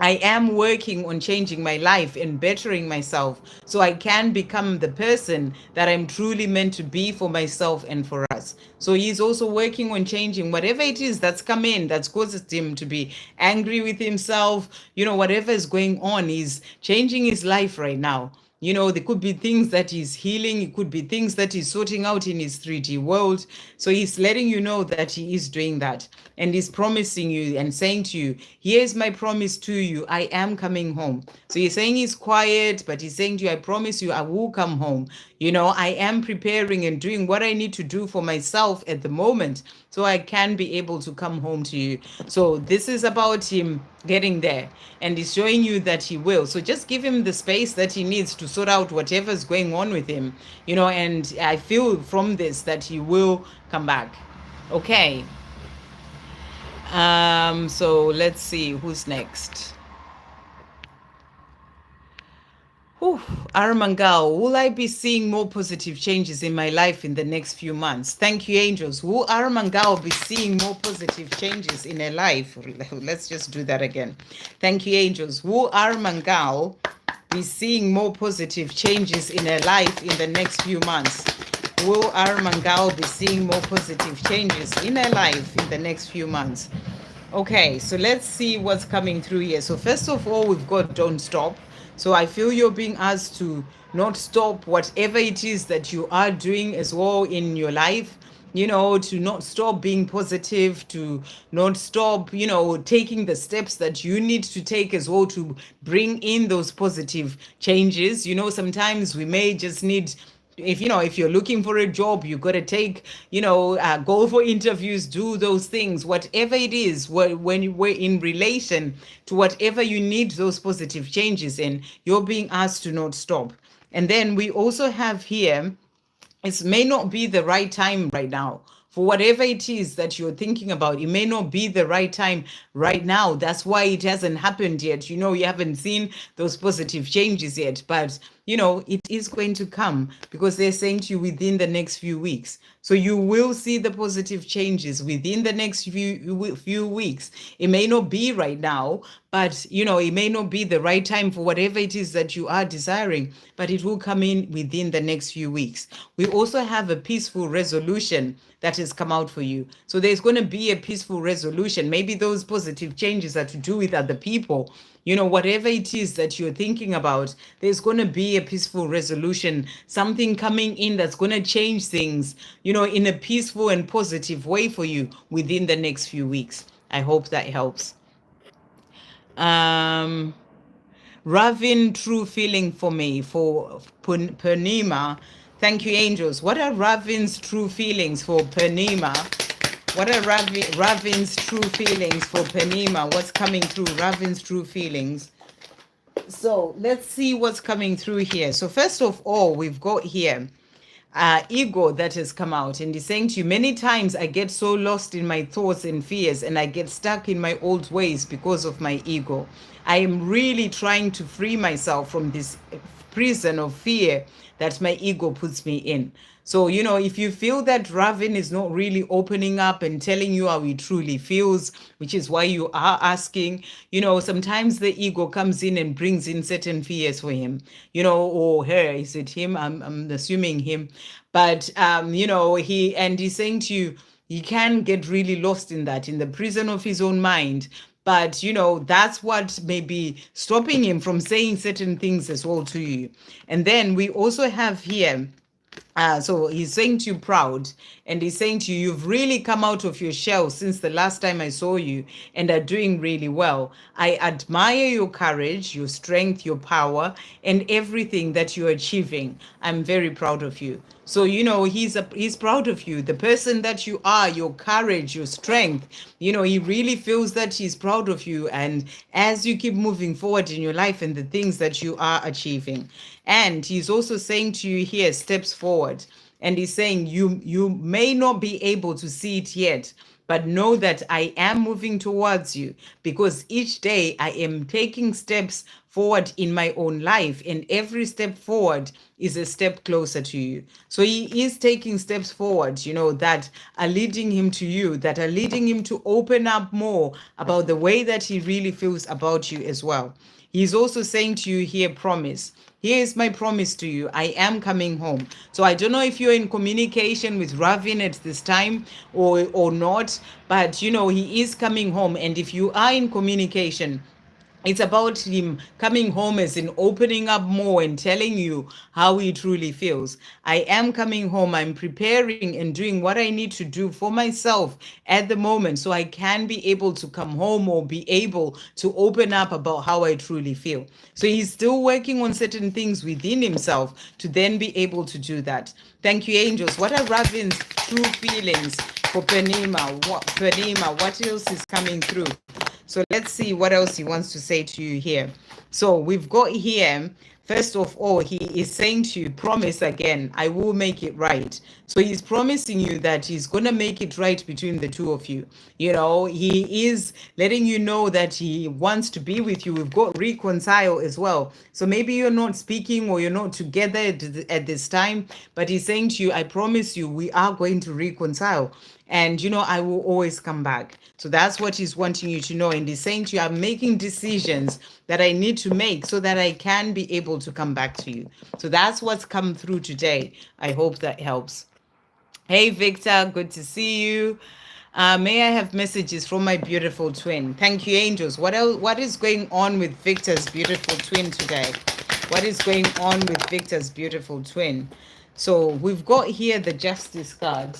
I am working on changing my life and bettering myself so I can become the person that I'm truly meant to be for myself and for us. So he's also working on changing whatever it is that's come in that's caused him to be angry with himself. You know, whatever is going on, he's changing his life right now. You know, there could be things that he's healing. It could be things that he's sorting out in his 3D world. So he's letting you know that he is doing that. And he's promising you and saying to you, here's my promise to you. I am coming home. So he's saying he's quiet, but he's saying to you, I promise you, I will come home. You know, I am preparing and doing what I need to do for myself at the moment so I can be able to come home to you. So this is about him getting there, and he's showing you that he will. So just give him the space that he needs to sort out whatever's going on with him, you know, and I feel from this that he will come back. Okay. So let's see who's next. Aramangal, will I be seeing more positive changes in my life in the next few months? Thank you, angels. Will Aramangal be seeing more positive changes in her life? Let's just do that again. Thank you, angels. Will Aramangal be seeing more positive changes in her life in the next few months? will Armangal be seeing more positive changes in her life in the next few months? Okay, so let's see what's coming through here. So first of all, we've got don't stop. So I feel you're being asked to not stop whatever it is that you are doing as well in your life, to not stop being positive, to not stop, taking the steps that you need to take as well to bring in those positive changes. Sometimes we may just need, if you're looking for a job, you got to take, go for interviews, do those things, whatever it is, when you were in relation to whatever you need those positive changes in, you're being asked to not stop. And then we also have here, it may not be the right time right now for whatever it is that you're thinking about. It may not be the right time right now. That's why it hasn't happened yet. You haven't seen those positive changes yet, but it is going to come, because they're saying to you within the next few weeks. So you will see the positive changes within the next few weeks. It may not be right now, but it may not be the right time for whatever it is that you are desiring, but it will come in within the next few weeks. We also have a peaceful resolution that has come out for you. So there's going to be a peaceful resolution. Maybe those positive changes are to do with other people. Whatever it is that you're thinking about, there's going to be a peaceful resolution, something coming in that's going to change things, in a peaceful and positive way for you within the next few weeks. I hope that helps. Ravin, true feeling for me, for Purnima. Thank you, angels. What are Ravin's true feelings for Purnima? What are Ravin's true feelings for Purnima? What's coming through Ravin's true feelings? So let's see what's coming through here. So first of all, we've got here ego that has come out, and he's saying to you, many times I get so lost in my thoughts and fears, and I get stuck in my old ways because of my ego. I am really trying to free myself from this prison of fear that my ego puts me in. So, if you feel that Ravin is not really opening up and telling you how he truly feels, which is why you are asking, sometimes the ego comes in and brings in certain fears for him, or her. Is it him? I'm assuming him. But, he's saying to you, he can get really lost in that, in the prison of his own mind. But, that's what may be stopping him from saying certain things as well to you. And then we also have here, so he's saying to you, proud, and he's saying to you, you've really come out of your shell since the last time I saw you and are doing really well. I admire your courage, your strength, your power, and everything that you're achieving. I'm very proud of you. So, he's proud of you, the person that you are, your courage, your strength. He really feels that he's proud of you. And as you keep moving forward in your life and the things that you are achieving. And he's also saying to you here, steps forward. And he's saying you may not be able to see it yet, but know that I am moving towards you, because each day I am taking steps forward in my own life, and every step forward is a step closer to you. So he is taking steps forward, that are leading him to you, that are leading him to open up more about the way that he really feels about you as well. He's also saying to you here, promise. Here is my promise to you. I am coming home. So I don't know if you're in communication with Ravin at this time or not, but he is coming home. And if you are in communication, it's about him coming home, as in opening up more and telling you how he truly feels. I am coming home. I'm preparing and doing what I need to do for myself at the moment, so I can be able to come home or be able to open up about how I truly feel. So he's still working on certain things within himself to then be able to do that. Thank you, angels. What are Ravin's true feelings for Purnima? What else is coming through? So let's see what else he wants to say to you here. So we've got here, first of all, he is saying to you, promise again, I will make it right. So he's promising you that he's going to make it right between the two of you. He is letting you know that he wants to be with you. We've got reconcile as well. So maybe you're not speaking or you're not together at this time, but he's saying to you, I promise you, we are going to reconcile. And, I will always come back. So that's what he's wanting you to know. And he's saying to you, I'm making decisions that I need to make so that I can be able to come back to you. So that's what's come through today. I hope that helps. Hey, Victor, good to see you. May I have messages from my beautiful twin? Thank you, angels. What else? What is going on with Victor's beautiful twin today? What is going on with Victor's beautiful twin? So we've got here the Justice card.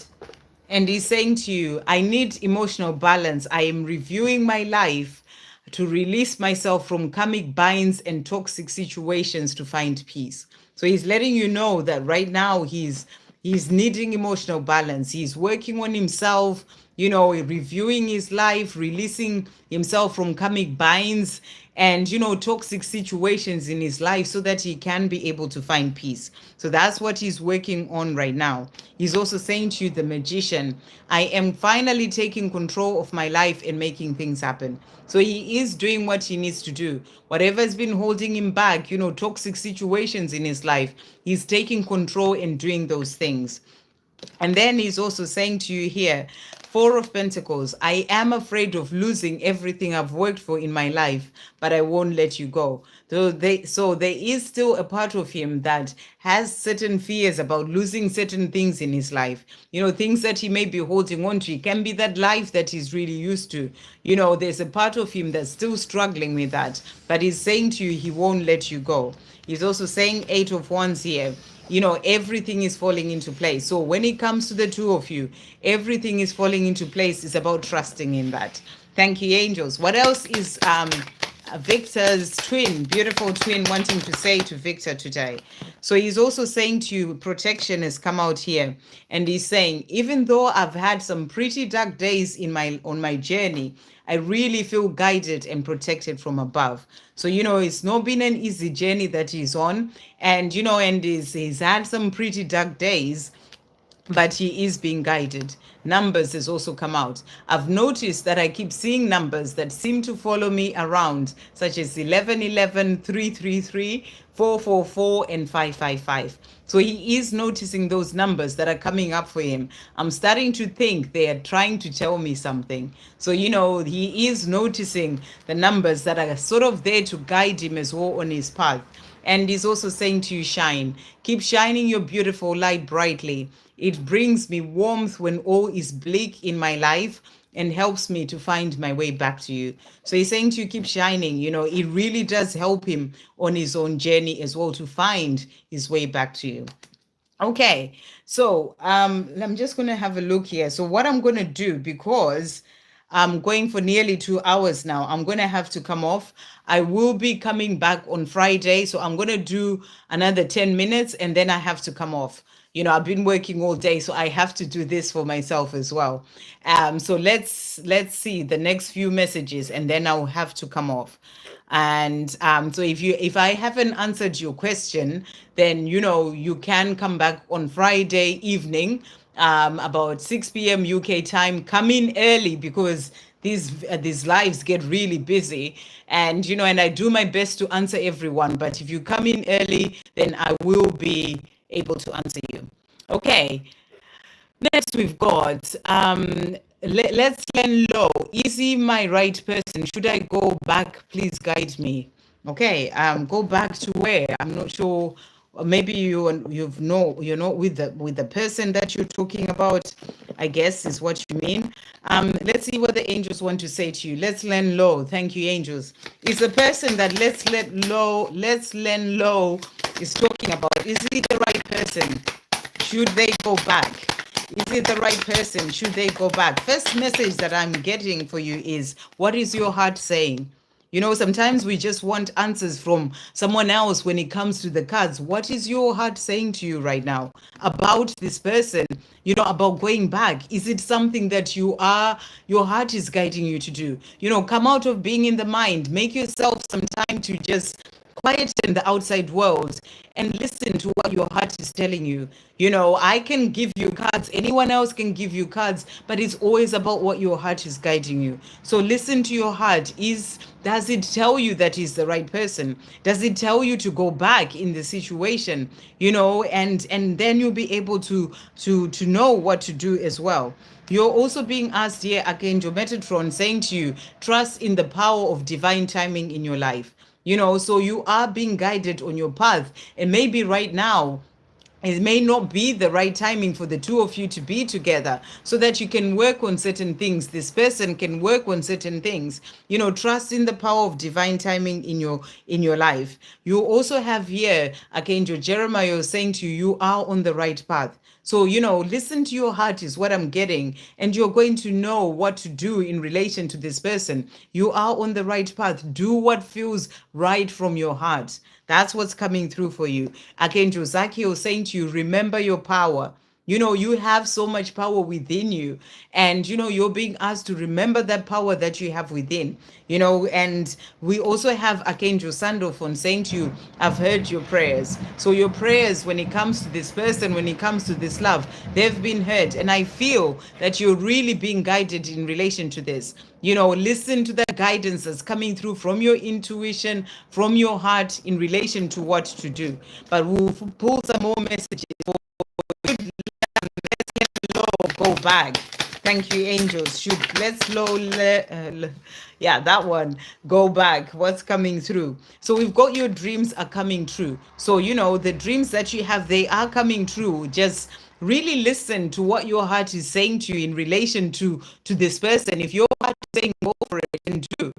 And he's saying to you, I need emotional balance. I am reviewing my life to release myself from karmic binds and toxic situations to find peace. So he's letting you know that right now he's needing emotional balance. He's working on himself, reviewing his life, releasing himself from karmic binds and toxic situations in his life so that he can be able to find peace. So that's what he's working on right now. He's also saying to you, the magician, I am finally taking control of my life and making things happen. So he is doing what he needs to do. Whatever has been holding him back, toxic situations in his life, he's taking control and doing those things. And then he's also saying to you here, Four of Pentacles, I am afraid of losing everything I've worked for in my life, but I won't let you go. So there is still a part of him that has certain fears about losing certain things in his life. Things that he may be holding on to. It can be that life that he's really used to. There's a part of him that's still struggling with that, but he's saying to you, he won't let you go. He's also saying Eight of Wands here. Everything is falling into place. So when it comes to the two of you, everything is falling into place. It's about trusting in that. Thank you, angels. What else is Victor's twin, beautiful twin, wanting to say to Victor today? So he's also saying to you, protection has come out here. And he's saying, even though I've had some pretty dark days on my journey, I really feel guided and protected from above. So, it's not been an easy journey that he's on. And, he's had some pretty dark days, but he is being guided. Numbers has also come out. I've noticed that I keep seeing numbers that seem to follow me around, such as 1111, 333, 444, and 555. So he is noticing those numbers that are coming up for him. I'm starting to think they are trying to tell me something. So, he is noticing the numbers that are sort of there to guide him as well on his path. And he's also saying to you, shine. Keep shining your beautiful light brightly. It brings me warmth when all is bleak in my life and helps me to find my way back to you. So he's saying to you, keep shining. It really does help him on his own journey as well to find his way back to you. Okay, so I'm just going to have a look here. So what I'm going to do, because I'm going for nearly 2 hours now, I'm going to have to come off. I will be coming back on Friday, so I'm going to do another 10 minutes and then I have to come off. I've been working all day, so I have to do this for myself as well. So let's see the next few messages and then I'll have to come off. And so if I haven't answered your question, then you can come back on Friday evening, about 6 p.m. UK time. Come in early because these lives get really busy, and and I do my best to answer everyone. But if you come in early, then I will be able to answer you. Okay. Next, we've got let's learn low. Is he my right person? Should I go back? Please guide me. Okay, go back to where? I'm not sure. Or maybe you're not with the person that you're talking about, I guess is what you mean. Let's see what the angels want to say to you. Let's learn low. Thank you, angels. It's the person that let's learn low is talking about. Is he the right person? Should they go back? Is it the right person? Should they go back? First message that I'm getting for you is, what is your heart saying? Sometimes we just want answers from someone else when it comes to the cards. What is your heart saying to you right now about this person? About going back. Is it something that your heart is guiding you to do? Come out of being in the mind. Make yourself some time to just quieten the outside world and listen to what your heart is telling you. I can give you cards, anyone else can give you cards, but it's always about what your heart is guiding you. So listen to your heart. Does it tell you that he's the right person? Does it tell you to go back in the situation? And then you'll be able to know what to do as well. You're also being asked here, Archangel Metatron, saying to you, trust in the power of divine timing in your life. So you are being guided on your path. And maybe right now, it may not be the right timing for the two of you to be together, so that you can work on certain things. This person can work on certain things. Trust in the power of divine timing in your life. You also have here Archangel Jeremiah saying to you, you are on the right path. So, listen to your heart is what I'm getting, and you're going to know what to do in relation to this person. You are on the right path. Do what feels right from your heart. That's what's coming through for you. Archangel Zakiel saying to you, remember your power. You have so much power within you, and you're being asked to remember that power that you have within. And we also have Archangel Sandalphon saying to you, I've heard your prayers. So your prayers, when it comes to this person, when it comes to this love, they've been heard, and I feel that you're really being guided in relation to this. Listen to the guidance that's coming through from your intuition, from your heart, in relation to what to do. But we'll pull some more messages. Go back. Thank you, angels. Shoot, let's yeah, that one. Go back. What's coming through? So we've got your dreams are coming true. So the dreams that you have, they are coming true. Just really listen to what your heart is saying to you in relation to this person. If your heart is saying go for it, and do.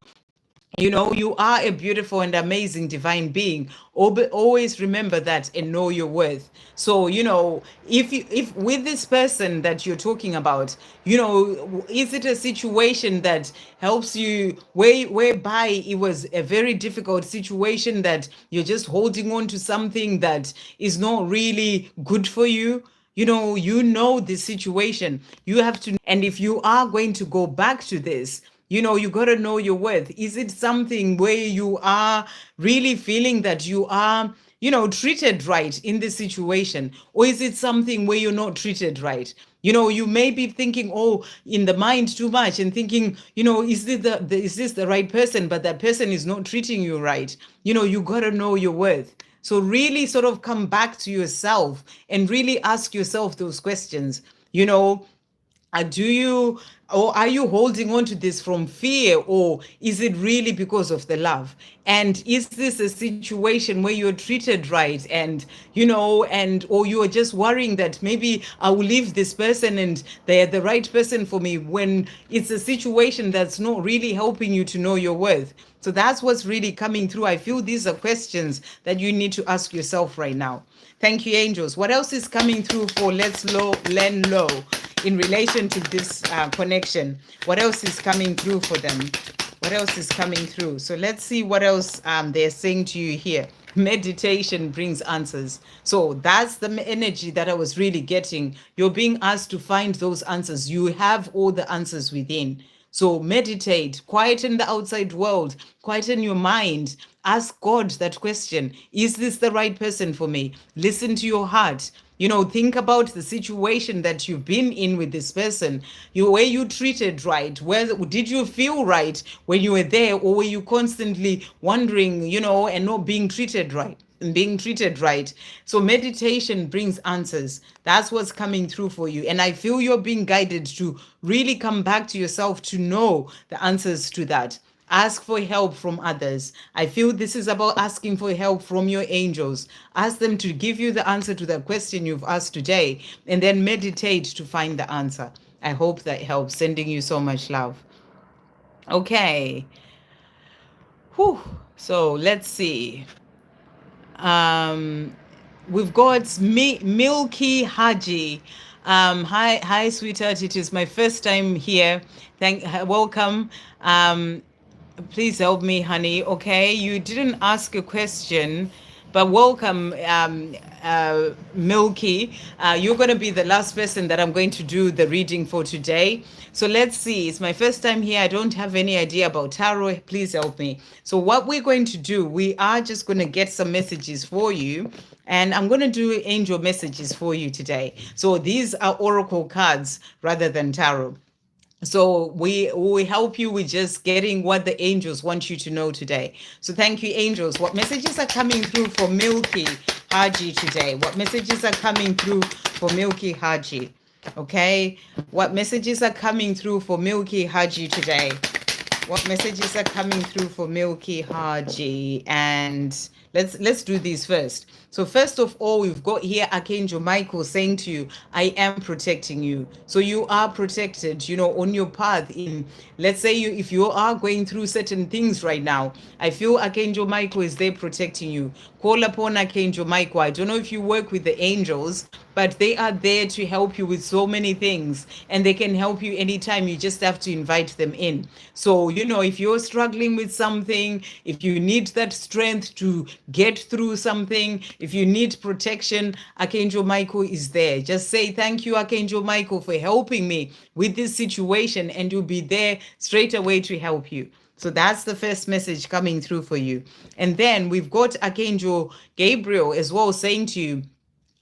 You are a beautiful and amazing divine being. Always remember that and know your worth. So, if with this person that you're talking about, is it a situation that helps you whereby it was a very difficult situation that you're just holding on to something that is not really good for you? The situation. You have to, and if you are going to go back to this, you got to know your worth. Is it something where you are really feeling that you are, treated right in this situation? Or is it something where you're not treated right? You may be thinking, oh, in the mind too much, and thinking, is this the right person? But that person is not treating you right. You got to know your worth. So really sort of come back to yourself and really ask yourself those questions. Do you, or are you holding on to this from fear, or is it really because of the love? And is this a situation where you're treated right, and or you're just worrying that maybe I will leave this person and they're the right person for me, when it's a situation that's not really helping you to know your worth? So that's what's really coming through. I feel these are questions that you need to ask yourself right now. Thank you, angels. What else is coming through for Let's Learn Low in relation to this connection? What else is coming through for them? What else is coming through? So let's see what else they're saying to you here. Meditation brings answers. So that's the energy that I was really getting. You're being asked to find those answers. You have all the answers within. So meditate, quieten the outside world, quieten your mind. Ask God that question. Is this the right person for me? Listen to your heart. Think about the situation that you've been in with this person. Were you treated right? Where did you feel right when you were there, or were you constantly wondering, and not being treated right? And being treated right. So meditation brings answers. That's what's coming through for you. And I feel you're being guided to really come back to yourself to know the answers to that. Ask for help from others. I feel this is about asking for help from your angels. Ask them to give you the answer to the question you've asked today, and then meditate to find the answer. I hope that helps. Sending you so much love. Okay. Whew. So let's see. We've got Milky Haji. Hi, sweetheart. It is my first time here. Welcome. Please help me, honey. Okay, you didn't ask a question, but welcome, Milky. You're going to be the last person that I'm going to do the reading for today. So let's see. It's my first time here. I don't have any idea about tarot. Please help me. So what we're going to do, we are just going to get some messages for you. And I'm going to do angel messages for you today. So these are oracle cards rather than tarot. So we help you with just getting what the angels want you to know today. So thank you, angels. What messages are coming through for Milky Haji today? What messages are coming through for Milky Haji? Okay. What messages are coming through for Milky Haji today? What messages are coming through for Milky Haji? And let's do these first. So first of all, we've got here Archangel Michael saying to you, I am protecting you. So you are protected, on your path in, let's say if you are going through certain things right now, I feel Archangel Michael is there protecting you. Call upon Archangel Michael. I don't know if you work with the angels, but they are there to help you with so many things, and they can help you anytime. You just have to invite them in. So, if you're struggling with something, if you need that strength to get through something, if you need protection, Archangel Michael is there. Just say, thank you, Archangel Michael, for helping me with this situation, and you'll be there straight away to help you. So that's the first message coming through for you. And then we've got Archangel Gabriel as well saying to you,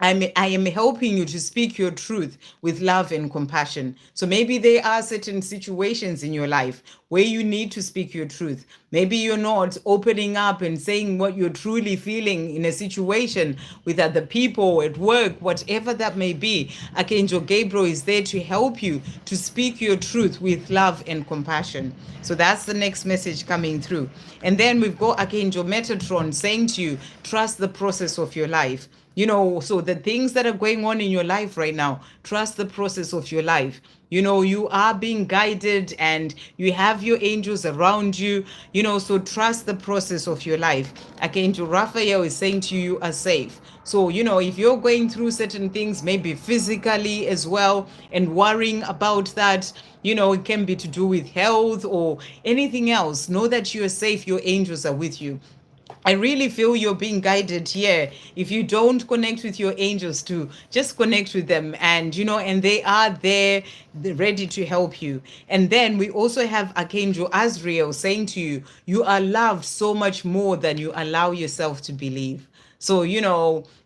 I am helping you to speak your truth with love and compassion. So maybe there are certain situations in your life where you need to speak your truth. Maybe you're not opening up and saying what you're truly feeling in a situation with other people, at work, whatever that may be. Archangel Gabriel is there to help you to speak your truth with love and compassion. So that's the next message coming through. And then we've got Archangel Metatron saying to you, trust the process of your life. So the things that are going on in your life right now, trust the process of your life. You are being guided and you have your angels around you, so trust the process of your life. Archangel Raphael is saying to you, you are safe. So, if you're going through certain things, maybe physically as well, and worrying about that, it can be to do with health or anything else, know that you are safe. Your angels are with you. I really feel you're being guided here. If you don't connect with your angels, to just connect with them, and they are there, ready to help you. And then we also have Archangel Azrael saying to you, you are loved so much more than you allow yourself to believe. So,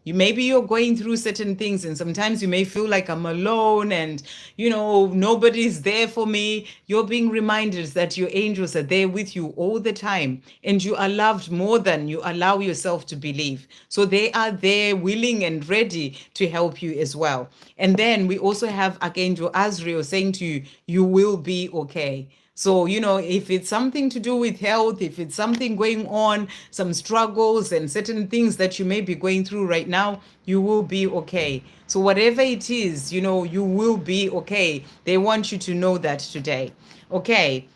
maybe you're going through certain things, and sometimes you may feel like I'm alone and, nobody's there for me. You're being reminded that your angels are there with you all the time, and you are loved more than you allow yourself to believe. So they are there willing and ready to help you as well. And then we also have Archangel Azrael saying to you, you will be okay. So, if it's something to do with health, if it's something going on, some struggles and certain things that you may be going through right now, you will be okay. So whatever it is, you will be okay. They want you to know that today. Okay.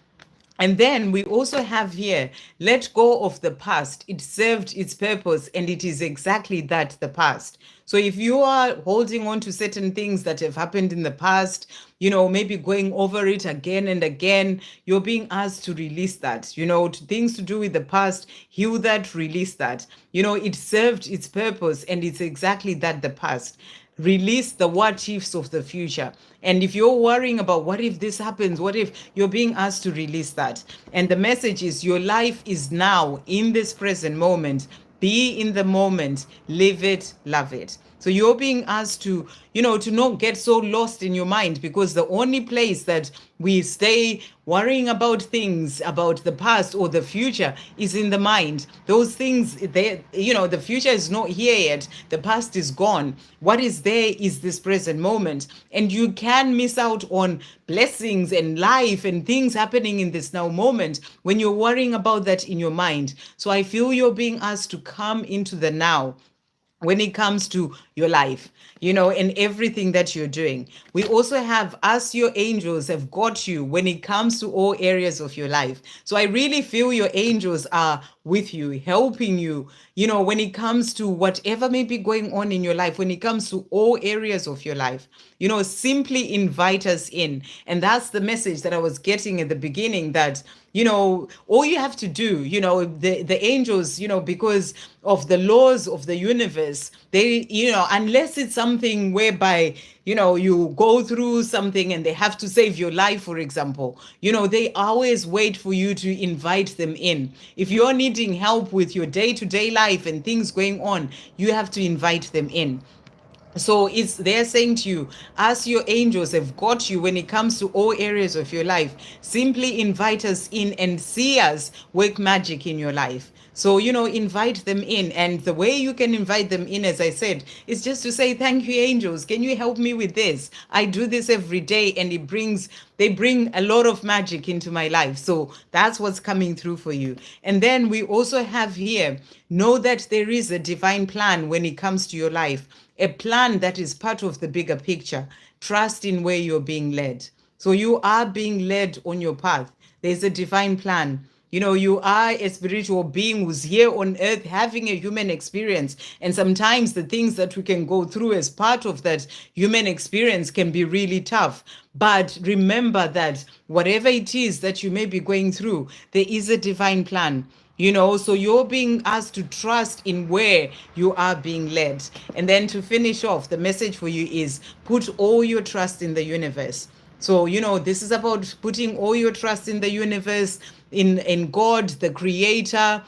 And then we also have here, let go of the past. It served its purpose, and it is exactly that, the past. So if you are holding on to certain things that have happened in the past, maybe going over it again and again, you're being asked to release that, to things to do with the past, heal that, release that. It served its purpose, and it's exactly that, the past. Release the what ifs of the future. And if you're worrying about what if this happens, what if, you're being asked to release that. And the message is, your life is now in this present moment. Be in the moment, live it, love it. So you're being asked to, to not get so lost in your mind, because the only place that we stay worrying about things about the past or the future is in the mind. Those things, the future is not here yet. The past is gone. What is there is this present moment. And you can miss out on blessings and life and things happening in this now moment when you're worrying about that in your mind. So I feel you're being asked to come into the now when it comes to your life, and everything that you're doing. We also have, as your angels have got you when it comes to all areas of your life. So I really feel your angels are with you, helping you, when it comes to whatever may be going on in your life, when it comes to all areas of your life, simply invite us in. And that's the message that I was getting at the beginning, that all you have to do, the angels, because of the laws of the universe, they, unless it's something whereby, you go through something and they have to save your life, for example, they always wait for you to invite them in. If you're needing help with your day-to-day life and things going on, you have to invite them in. So they're saying to you, as your angels have got you when it comes to all areas of your life, simply invite us in and see us work magic in your life. So, invite them in. And the way you can invite them in, as I said, is just to say, thank you, angels. Can you help me with this? I do this every day, and they bring a lot of magic into my life. So that's what's coming through for you. And then we also have here, know that there is a divine plan when it comes to your life, a plan that is part of the bigger picture. Trust in where you're being led. So you are being led on your path. There's a divine plan. You are a spiritual being who's here on earth having a human experience. And sometimes the things that we can go through as part of that human experience can be really tough. But remember that whatever it is that you may be going through, there is a divine plan. So you're being asked to trust in where you are being led. And then to finish off, the message for you is put all your trust in the universe. So, this is about putting all your trust in the universe, in God, the creator,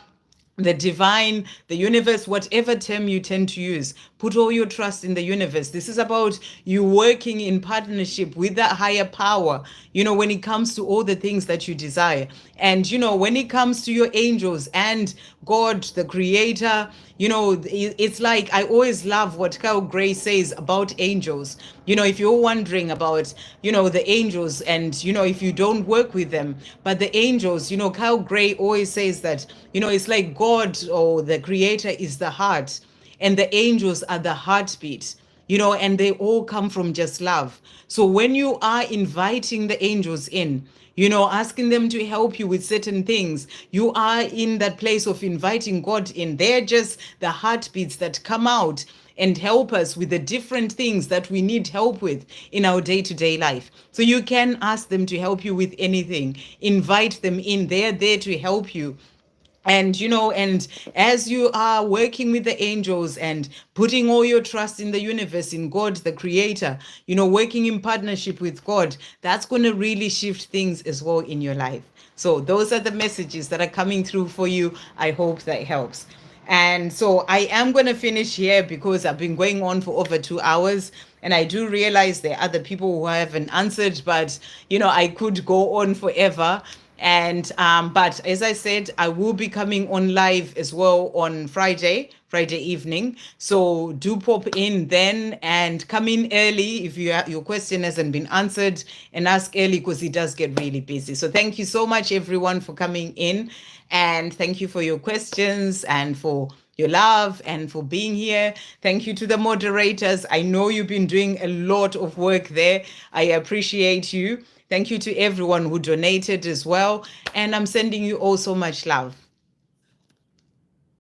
the divine, the universe, whatever term you tend to use. Put all your trust in the universe. This is about you working in partnership with that higher power, when it comes to all the things that you desire. And, when it comes to your angels and God, the creator, it's like, I always love what Kyle Gray says about angels. If you're wondering about, the angels and, if you don't work with them, but the angels, Kyle Gray always says that, it's like God or the creator is the heart and the angels are the heartbeat, and they all come from just love. So when you are inviting the angels in, asking them to help you with certain things, you are in that place of inviting God in. They're just the heartbeats that come out and help us with the different things that we need help with in our day-to-day life. So you can ask them to help you with anything. Invite them in. They're there to help you. And as you are working with the angels and putting all your trust in the universe, in God, the creator, working in partnership with God, that's going to really shift things as well in your life. So those are the messages that are coming through for you. I hope that helps. And so I am going to finish here because I've been going on for over 2 hours. And I do realize there are other people who haven't answered, but, I could go on forever. And but as I said, I will be coming on live as well on Friday evening. So do pop in then and come in early if your question hasn't been answered, and ask early because it does get really busy. So thank you so much everyone for coming in, and thank you for your questions and for your love and for being here. Thank you to the moderators. I know you've been doing a lot of work there. I appreciate you. Thank you to everyone who donated as well. And I'm sending you all so much love.